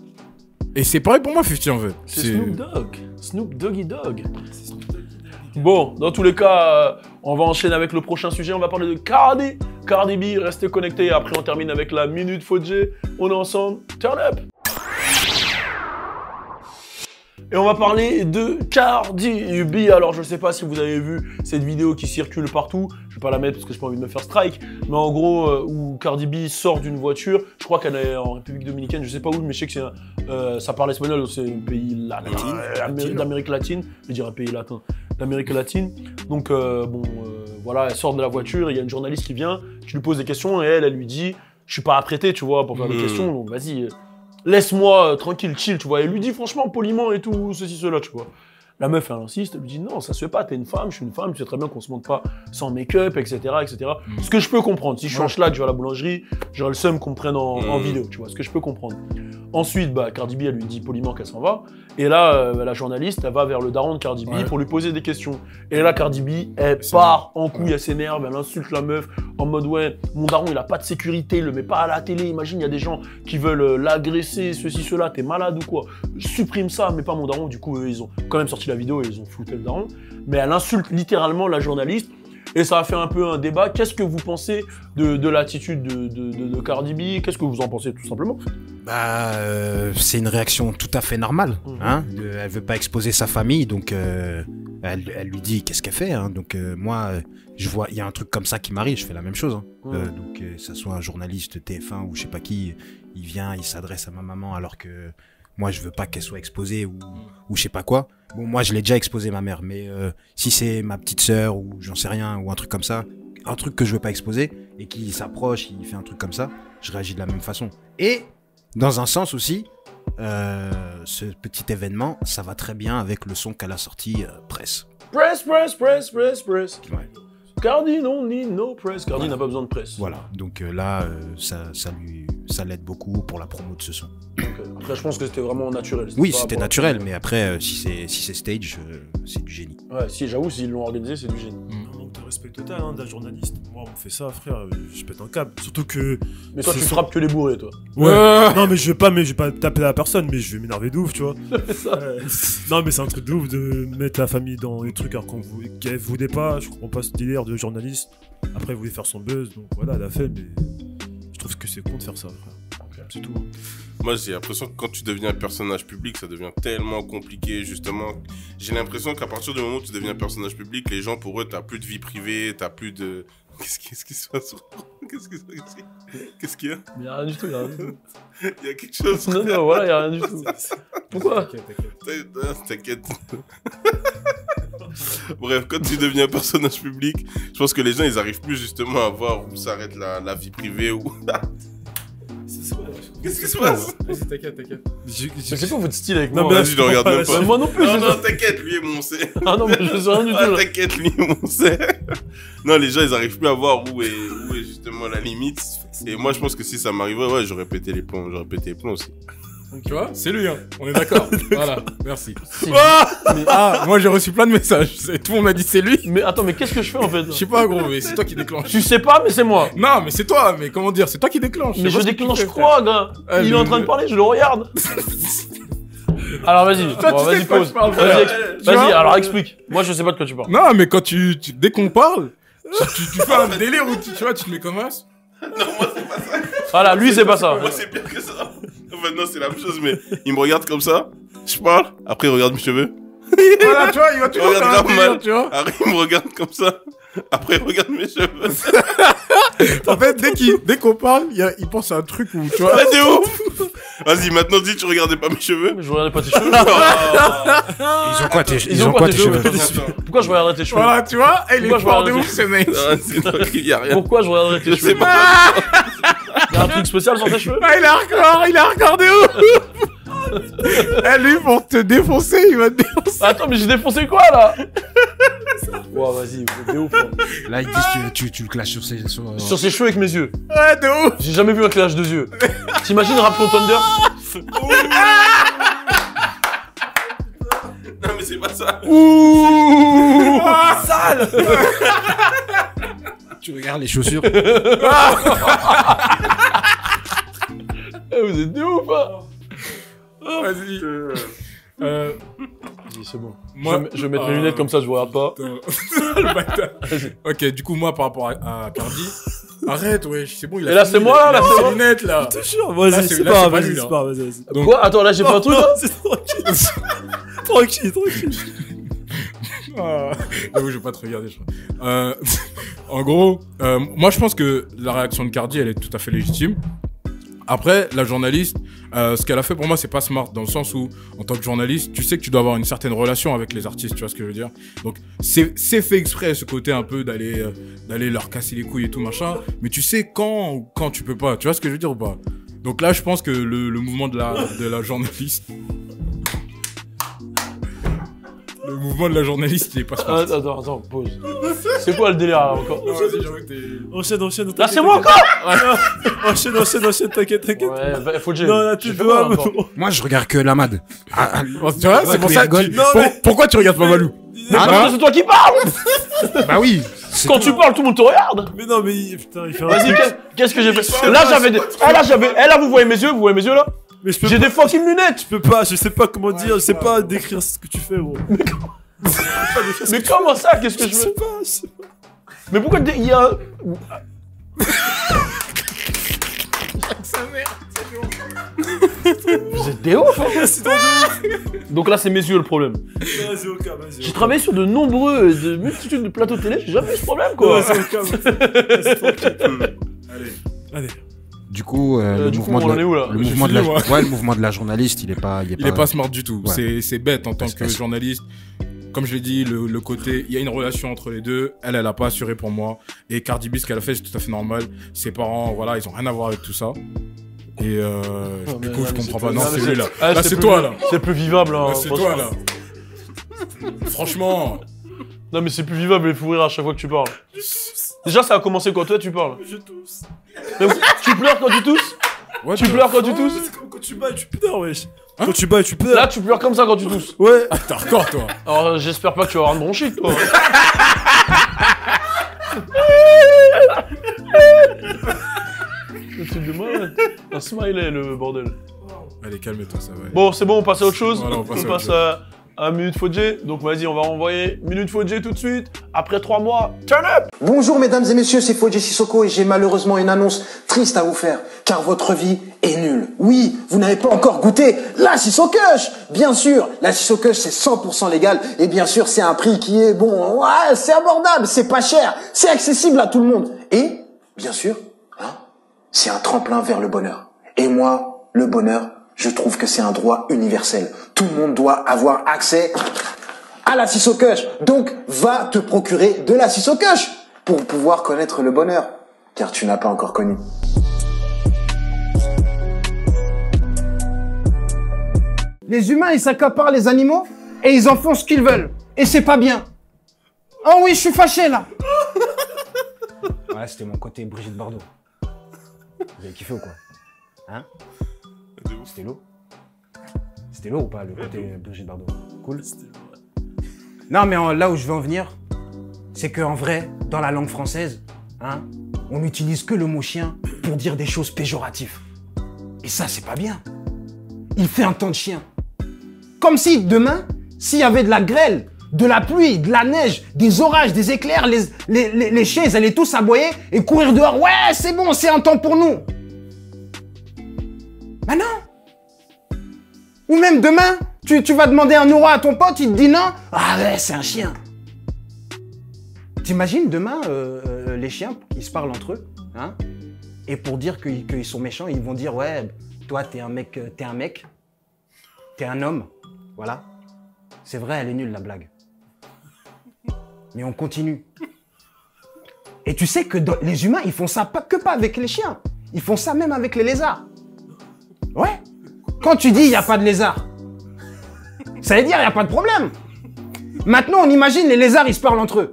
Et c'est pareil pour moi 50 en fait. C'est Snoop Dogg. Snoop Doggy Dogg. Bon, dans tous les cas, On va enchaîner avec le prochain sujet, on va parler de Cardi. Cardi B, restez connectés. Après, on termine avec la Minute Fodjé. On est ensemble. Turn up. Et on va parler de Cardi B. Alors, je sais pas si vous avez vu cette vidéo qui circule partout. Je vais pas la mettre parce que j'ai pas envie de me faire strike. Mais en gros, où Cardi B sort d'une voiture. Je crois qu'elle est en République Dominicaine. Je sais pas où, mais je sais que ça parle espagnol. C'est un pays d'Amérique latine. Je vais dire un pays latin. D'Amérique latine. Donc, voilà, elle sort de la voiture. Il y a une journaliste qui vient, qui lui pose des questions. Et elle lui dit, je suis pas apprêté, tu vois, pour faire des questions. Donc, vas-y. Laisse-moi tranquille, chill, tu vois. Elle lui dit franchement poliment et tout, ceci, cela, tu vois. La meuf, elle insiste, elle lui dit non, ça se fait pas, t'es une femme, je suis une femme, tu sais très bien qu'on se montre pas sans make-up, etc., etc. Ce que je peux comprendre. Si je suis en schlag, je vais à la boulangerie, j'aurais le seum qu'on me prenne en vidéo, tu vois, ce que je peux comprendre. Ensuite, Cardi B, elle lui dit poliment qu'elle s'en va. Et là, la journaliste, elle va vers le daron de Cardi B pour lui poser des questions. Et là, Cardi B, elle part en couille, elle s'énerve, elle insulte la meuf en mode ouais, mon daron, il a pas de sécurité, il le met pas à la télé. Imagine, il y a des gens qui veulent l'agresser, ceci, cela, t'es malade ou quoi. Supprime ça, mais pas mon daron. Du coup, ils ont quand même sorti la vidéo et ils ont flouté le daron. Mais elle insulte littéralement la journaliste. Et ça a fait un peu un débat. Qu'est-ce que vous pensez de l'attitude de Cardi B? Qu'est-ce que vous en pensez, tout simplement? C'est une réaction tout à fait normale. Hein. Elle veut pas exposer sa famille, donc elle lui dit qu'est-ce qu'elle fait. Hein. Donc moi, je vois, il y a un truc comme ça qui m'arrive, je fais la même chose. Hein. Donc que ça soit un journaliste TF1 ou je sais pas qui, il vient, il s'adresse à ma maman alors que moi je veux pas qu'elle soit exposée ou je sais pas quoi. Bon, moi je l'ai déjà exposé ma mère, mais si c'est ma petite sœur ou j'en sais rien ou un truc comme ça, un truc que je veux pas exposer et qui s'approche, il fait un truc comme ça, je réagis de la même façon. Et dans un sens aussi, ce petit événement, ça va très bien avec le son qu'elle a sorti presse. Press, press, press, press, press. Ouais. Cardi non need no press. Cardi n'a pas besoin de presse. Voilà, donc là, ça l'aide beaucoup pour la promo de ce son. Après, je pense que c'était vraiment naturel. Oui, c'était naturel, mais après, si c'est stage, c'est du génie. Ouais, si, j'avoue, s'ils l'ont organisé, c'est du génie. Un manque de respect total de la journaliste. Moi, on me fait ça, frère, je pète un câble. Surtout que. Mais toi, tu frappes que les bourrés, toi. Ouais. Non, mais je vais pas taper la personne, mais je vais m'énerver de ouf, tu vois. Non, mais c'est un truc de ouf de mettre la famille dans les trucs alors qu'elle voulait pas. Je comprends pas ce délire de journaliste. Après, elle voulait faire son buzz, donc voilà, elle a fait, mais je trouve que c'est con de faire ça, frère. Okay. C'est tout. Moi, j'ai l'impression que quand tu deviens un personnage public, ça devient tellement compliqué, justement. J'ai l'impression qu'à partir du moment où tu deviens un personnage public, les gens, pour eux, t'as plus de vie privée, t'as plus de... Qu'est-ce qui se passe? Qu'est-ce qu'il y a? Il y a rien du tout, il y a rien du tout. Il y a quelque chose. Non, voilà, il y a rien du tout. Pourquoi? T'inquiète. Bref, quand tu deviens un personnage public, je pense que les gens, ils arrivent plus justement à voir où s'arrête la vie privée ou... Qu'est-ce qui se passe? Vas-y, t'inquiète. Mais c'est quoi votre style avec moi? Non, mais vas-y, je le regarde même pas. Moi non plus. Non, t'inquiète, lui et mon sait. Ah non, mais je sais rien du tout. T'inquiète, lui et mon sait. Non, les gens, ils arrivent plus à voir où est justement la limite. Et moi, je pense que si ça m'arrivait, ouais, j'aurais pété les plombs. J'aurais pété les plombs aussi. Tu vois, c'est lui, hein. On est d'accord. Voilà, merci. Moi j'ai reçu plein de messages. Tout le monde m'a dit c'est lui. Mais attends, mais qu'est-ce que je fais en fait? Je sais pas, gros, mais c'est toi qui déclenche. Tu sais pas, mais c'est moi. Non, mais c'est toi, mais comment dire, c'est toi qui déclenche. Mais je déclenche quoi, gars? Il est en train de parler, je le regarde. Alors vas-y, vas-y pause. Vas-y, alors explique. Moi je sais pas de quoi tu parles. Non, mais quand dès qu'on parle, tu fais un délire où tu vois, tu te mets comme ça. Non, moi, c'est pas ça. Voilà, lui, c'est pas ça. Moi, c'est pire que ça. Enfin, non, c'est la même chose, mais il me regarde comme ça. Je parle. Après, il regarde mes cheveux. Voilà, tu vois, il va toujours faire un délire, tu vois. Après, il me regarde comme ça. Après, il regarde mes cheveux. En fait, dès qu'on parle, il pense à un truc où, tu vois. Ouais, t'es ouf. Vas-y, maintenant, dis, tu regardais pas mes cheveux. Mais je regardais pas tes cheveux. Ils ont quoi tes cheveux? Pourquoi je regarderais tes cheveux? Voilà, tu vois, il est fort de ouf, ce mec. Il y a rien. Pourquoi je regarderais tes cheveux? Il y a un truc spécial sur tes cheveux? Ah, il est hardcore de ouf. Lui, pour te défoncer, il va te défoncer. Attends, mais j'ai défoncé quoi, là? Wow, vas-y, vous êtes ouf. Là, ils disent que tu le clashes sur ses... Sur ses cheveux avec mes yeux. Ouais, de ouf. J'ai jamais vu un clash de yeux. T'imagines Rapton Thunder? Non, mais c'est pas ça. Ouh, sale. Tu regardes les chaussures. Vous êtes de ouf, hein. Vas-y. Vas-y, c'est bon. Moi- Je vais mettre mes lunettes comme ça, je vous regarde pas. Le bâtard. Ok, du coup, moi, par rapport à Cardi, arrête, ouais, c'est bon, il a Et là, fini, c'est moi, il a là, ses c'est moi. lunettes, là. Je te jure, Là, vas-y, c'est- c'est là, pas c'est grave, pas vas-y, lui, c'est là. pas grave, vas-y. Donc- Quoi? Attends, là, j'ai fait un truc, là? C'est tranquille. Tranquille, tranquille. Ah, j'avoue, je vais pas te regarder, je crois. En gros, moi, je pense que la réaction de Cardi, elle est tout à fait légitime. Après, la journaliste, ce qu'elle a fait pour moi, c'est pas smart, dans le sens où, en tant que journaliste, tu sais que tu dois avoir une certaine relation avec les artistes, tu vois ce que je veux dire. Donc, c'est fait exprès, ce côté un peu d'aller leur casser les couilles et tout, machin, mais tu sais quand tu peux pas, tu vois ce que je veux dire ou pas. Donc là, je pense que le mouvement de la journaliste... Le mouvement de la journaliste, il est pas smart. Attends, pause. C'est quoi le délire, là, encore? Non, vas-y, j'avoue que t'es... Enchaîne. Là, c'est moi encore? Enchaîne, t'inquiète. Ouais, bah, faut que j'ai. Non, là, tu J'ai fait peux quoi, pas. encore Moi, je regarde que la Mad. Tu vois, c'est pour tu ça rigoles. que Non, mais- pourquoi tu regardes pas Malou? Mais parce que c'est toi qui parles! Bah oui. Quand tu parles, tout le monde te regarde! Mais non, mais putain, il fait un Vas-y, truc. qu'est-ce que j'ai fait? Là, j'avais des. Ah, là, j'avais. Eh, là, vous voyez mes yeux, là? Mais je peux J'ai pas. des fucking lunettes! Je peux pas, je sais pas comment dire, je sais pas décrire ce que tu fais, gros. Mais comment ça? Qu'est-ce que je Je sais veux? pas, je sais pas. Mais pourquoi il y a. Vous êtes des ouf, hein? C'est ton ouf. Donc là, c'est mes yeux le problème. Vas-y, au cas, vas-y. J'ai travaillé sur de multitudes de plateaux télé, j'ai jamais eu ce problème, quoi. Vas-y, au cas, vas-y, tranquille. Allez. Du coup, le du coup, mouvement on de en est où, là? le J'ai mouvement de fini, la, moi. ouais, le mouvement de la journaliste, il est pas Smart du tout. Ouais. C'est bête en tant que Parce- journaliste. Comme je l'ai dit, le côté, il y a une relation entre les deux. Elle a pas assuré pour moi. Et Cardi B, ce qu'elle a fait, c'est tout à fait normal. Ses parents, voilà, ils ont rien à voir avec tout ça. Et du coup, je comprends pas. Non, c'est lui là. Là, c'est toi là. C'est plus vivable, hein. Là, c'est toi là. Franchement. Non, mais c'est plus vivable les fous rires à chaque fois que tu parles. Déjà, ça a commencé quand toi tu parles. Je tousse. Mais tu pleures quand tu tousses? What Tu the- pleures quand tu tousses? C'est comme quand tu bats et tu pleures, wesh. Quand tu bats et tu pleures. Là, tu pleures comme ça quand tu tousses. Ouais. Ah, t'es hardcore toi. Alors, j'espère pas que tu vas avoir une bronchite, toi. Le truc de malade. Un smiley, le bordel. Allez, calme-toi, ça va aller. Bon, c'est bon, on passe à autre chose. Voilà, on passe à autre passe chose. à Minute Fodjé. Donc, vas-y, on va renvoyer Minute Fodjé tout de suite. Après 3 mois, turn up! Bonjour mesdames et messieurs, c'est Fodjé Sissoko et j'ai malheureusement une annonce triste à vous faire, car votre vie est nulle. Oui, vous n'avez pas encore goûté la Sissokush. Bien sûr, la Sissokush c'est 100% légal et bien sûr c'est un prix qui est bon, ouais, c'est abordable, c'est pas cher, c'est accessible à tout le monde. Et, bien sûr, hein, c'est un tremplin vers le bonheur. Et moi, le bonheur, je trouve que c'est un droit universel. Tout le monde doit avoir accès à la Sissokush. Donc, va te procurer de la Sissokush pour pouvoir connaître le bonheur, car tu n'as pas encore connu. Les humains, ils s'accaparent les animaux et ils en font ce qu'ils veulent. Et c'est pas bien. Oh oui, je suis fâché là. Ouais, c'était mon côté Brigitte Bardot. Vous avez kiffé ou quoi? Hein? C'était lourd? C'était lourd ou pas, le côté Brigitte Bardot? Cool? Non, mais là où je veux en venir, c'est qu'en vrai, dans la langue française, hein, on n'utilise que le mot chien pour dire des choses péjoratives. Et ça, c'est pas bien. Il fait un temps de chien. Comme si demain, s'il y avait de la grêle, de la pluie, de la neige, des orages, des éclairs, les chiens, ils allaient tous aboyer et courir dehors. Ouais, c'est bon, c'est un temps pour nous. Bah non. Ou même demain, tu vas demander un aura à ton pote, il te dit non. Ah ouais, c'est un chien. T'imagines demain, les chiens, ils se parlent entre eux, hein, et pour dire qu'ils sont méchants, ils vont dire ouais, toi t'es un mec, t'es un homme, voilà. C'est vrai, elle est nulle la blague. Mais on continue. Et tu sais que les humains, ils font ça pas avec les chiens. Ils font ça même avec les lézards. Ouais. Quand tu dis il n'y a pas de lézard, ça veut dire il n'y a pas de problème. Maintenant, on imagine les lézards, ils se parlent entre eux.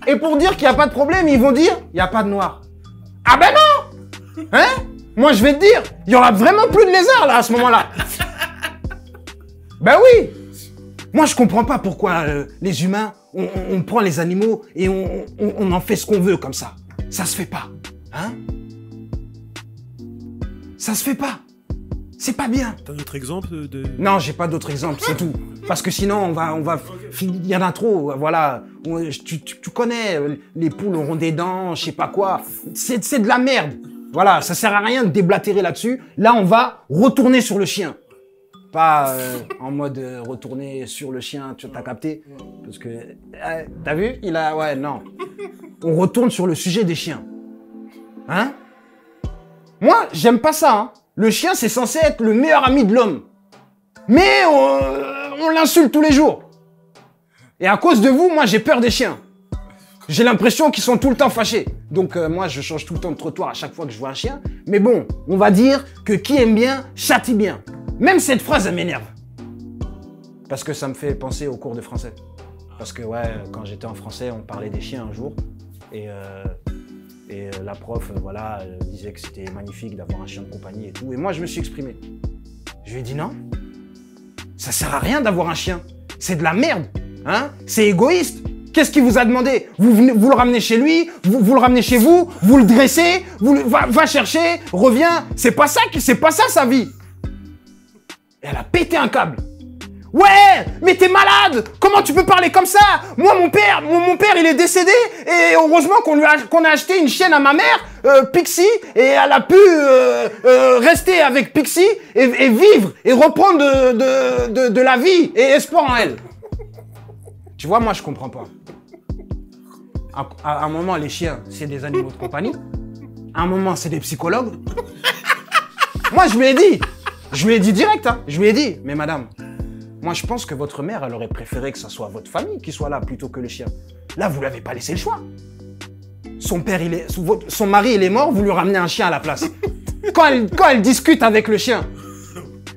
Et pour dire qu'il n'y a pas de problème, ils vont dire il n'y a pas de noir. Ah ben non. Hein? Moi, je vais te dire, il y aura vraiment plus de lézards là à ce moment-là. Ben oui. Moi, je comprends pas pourquoi les humains, on prend les animaux et on en fait ce qu'on veut comme ça. Ça se fait pas. Hein? Ça se fait pas. C'est pas bien. T'as un autre exemple de... Non, j'ai pas d'autres exemples, c'est tout. Parce que sinon, il y en a trop, voilà. Tu connais, les poules auront des dents, je sais pas quoi. C'est de la merde. Voilà, ça sert à rien de déblatérer là-dessus. Là, on va retourner sur le chien. Pas en mode retourner sur le chien, tu t'as capté? Parce que, t'as vu? Ouais, non. On retourne sur le sujet des chiens. Hein? Moi, j'aime pas ça, hein. Le chien, c'est censé être le meilleur ami de l'homme. Mais on l'insulte tous les jours. Et à cause de vous, moi, j'ai peur des chiens. J'ai l'impression qu'ils sont tout le temps fâchés. Donc, moi, je change tout le temps de trottoir à chaque fois que je vois un chien. Mais bon, on va dire que qui aime bien, châtie bien. Même cette phrase, elle m'énerve. Parce que ça me fait penser aux cours de français. Parce que, ouais, quand j'étais en français, on parlait des chiens un jour. Et la prof, voilà, disait que c'était magnifique d'avoir un chien de compagnie et tout. Et moi, je me suis exprimé. Je lui ai dit non. Ça sert à rien d'avoir un chien. C'est de la merde. Hein? C'est égoïste. Qu'est-ce qu'il vous a demandé? Vous le ramenez chez lui, vous le ramenez chez vous, vous le dressez, va chercher, reviens. C'est pas ça sa vie. Et elle a pété un câble. Ouais, mais t'es malade! Comment tu peux parler comme ça? Moi, mon père, il est décédé et heureusement qu'on a acheté une chienne à ma mère, Pixie, et elle a pu rester avec Pixie et vivre et reprendre de la vie et espoir en elle. Tu vois, moi, je comprends pas. À un moment, les chiens, c'est des animaux de compagnie. À un moment, c'est des psychologues. Moi, je lui ai dit direct, hein. Je lui ai dit, mais madame, moi, je pense que votre mère, elle aurait préféré que ce soit votre famille qui soit là plutôt que le chien. Là, vous l'avez pas laissé le choix. Son mari, il est mort, vous lui ramenez un chien à la place. Quand elle discute avec le chien.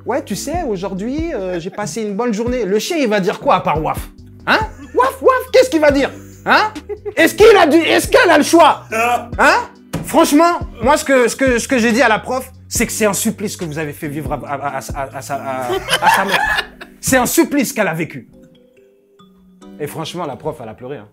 Ouais, tu sais, aujourd'hui, j'ai passé une bonne journée. Le chien, il va dire quoi à part waf? Hein? Waf, waf, qu'est-ce qu'il va dire? Hein? Est-ce qu'elle a le choix? Hein? Franchement, moi, ce que j'ai dit à la prof, c'est que c'est un supplice que vous avez fait vivre à sa mère. C'est un supplice qu'elle a vécu. Et franchement, la prof, elle a pleuré. Hein.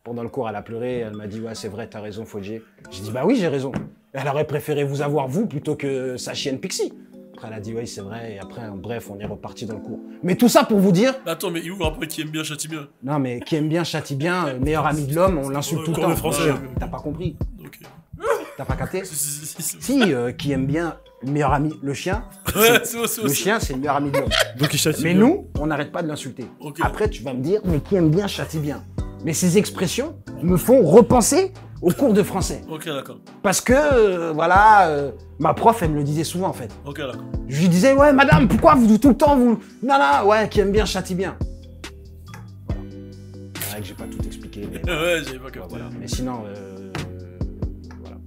Pendant le cours, elle a pleuré. Elle m'a dit, ouais, c'est vrai, t'as raison, Fodjé. J'ai dit, bah oui, j'ai raison. Elle aurait préféré vous avoir, vous, plutôt que sa chienne Pixie. Après, elle a dit, oui, c'est vrai. Et après, bref, on est reparti dans le cours. Mais tout ça pour vous dire... Attends, mais où après qui aime bien, châtie bien? Non, mais qui aime bien, châtie bien, meilleur ami de l'homme, on l'insulte tout le temps. Français. T'as pas compris? Ok. T'as pas capté? Si. Si, qui aime bien, le meilleur ami, le chien. Ouais, le chien, c'est le meilleur ami de l'homme. Donc il châtie Mais bien. nous, on n'arrête pas de l'insulter. Ok. Après, tu vas me dire, mais qui aime bien, châtie bien. Mais ces expressions me font repenser aux cours de français. Ok, d'accord. Parce que, voilà, ma prof, elle me le disait souvent, en fait. Ok, d'accord. Je lui disais, ouais, madame, pourquoi vous, tout le temps, vous... Non, ouais, qui aime bien, châtie bien. Voilà. C'est vrai que j'ai pas tout expliqué, mais... Ouais, j'avais pas capté. Voilà. Mais sinon, voilà.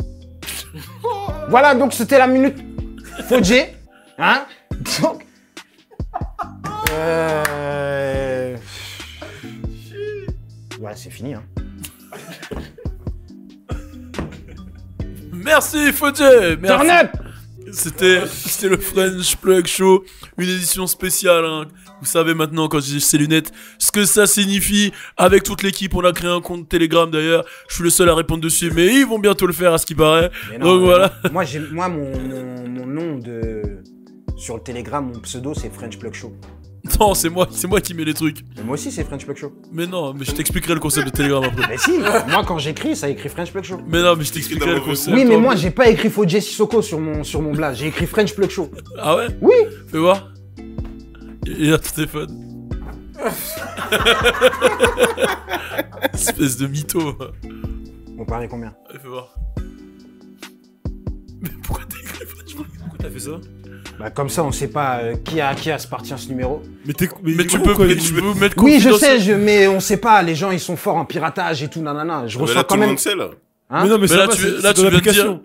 Voilà, donc c'était la minute Fodjé, hein? Donc... Ouais, c'est fini, hein. Merci, Fodjé! Merci. Turn up! C'était le French Plug Show, une édition spéciale. Hein. Vous savez maintenant, quand j'ai ces lunettes, ce que ça signifie. Avec toute l'équipe, on a créé un compte Telegram d'ailleurs. Je suis le seul à répondre dessus, mais ils vont bientôt le faire à ce qui paraît. Non, donc voilà. Moi, mon nom sur le Telegram, mon pseudo, c'est French Plug Show. Non, c'est moi qui mets les trucs. Mais moi aussi, c'est French Plug Show. Mais non, mais je t'expliquerai le concept de Telegram après. Mais si, moi quand j'écris, ça écrit French Plug Show. Mais non, mais je t'expliquerai le concept. Oui, mais moi j'ai pas écrit Fodjé Sissoko sur mon blaze, j'ai écrit French Plug Show. Ah ouais? Oui. Fais voir. Il a ton téléphone. Espèce de mytho. On parlait combien? Fais voir. Mais pourquoi t'as écrit French Plug? Pourquoi t'as fait ça? Bah comme ça on sait pas qui appartient ce numéro. Mais tu peux mettre Oui je sais, mais on sait pas, les gens ils sont forts en piratage et tout, nanana. Je reçois quand même... là. Hein? Mais non, mais là, tu viens de dire...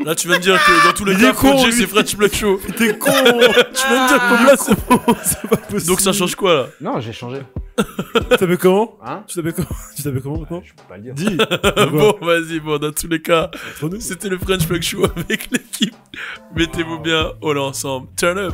Là, tu viens de dire que dans tous les cas, Fodjé, c'est French Plug Show. T'es con. Tu viens de dire que là, c'est bon. C'est pas possible. Donc ça change quoi, là? Non, j'ai changé. Tu t'appelles comment? Hein? Tu t'appelles comment maintenant? Je peux pas le dire. Dis. Bon, vas-y, bon, dans tous les cas, Entre nous. c'était le French Plug Show avec l'équipe. Mettez-vous bien, all ensemble. Turn up.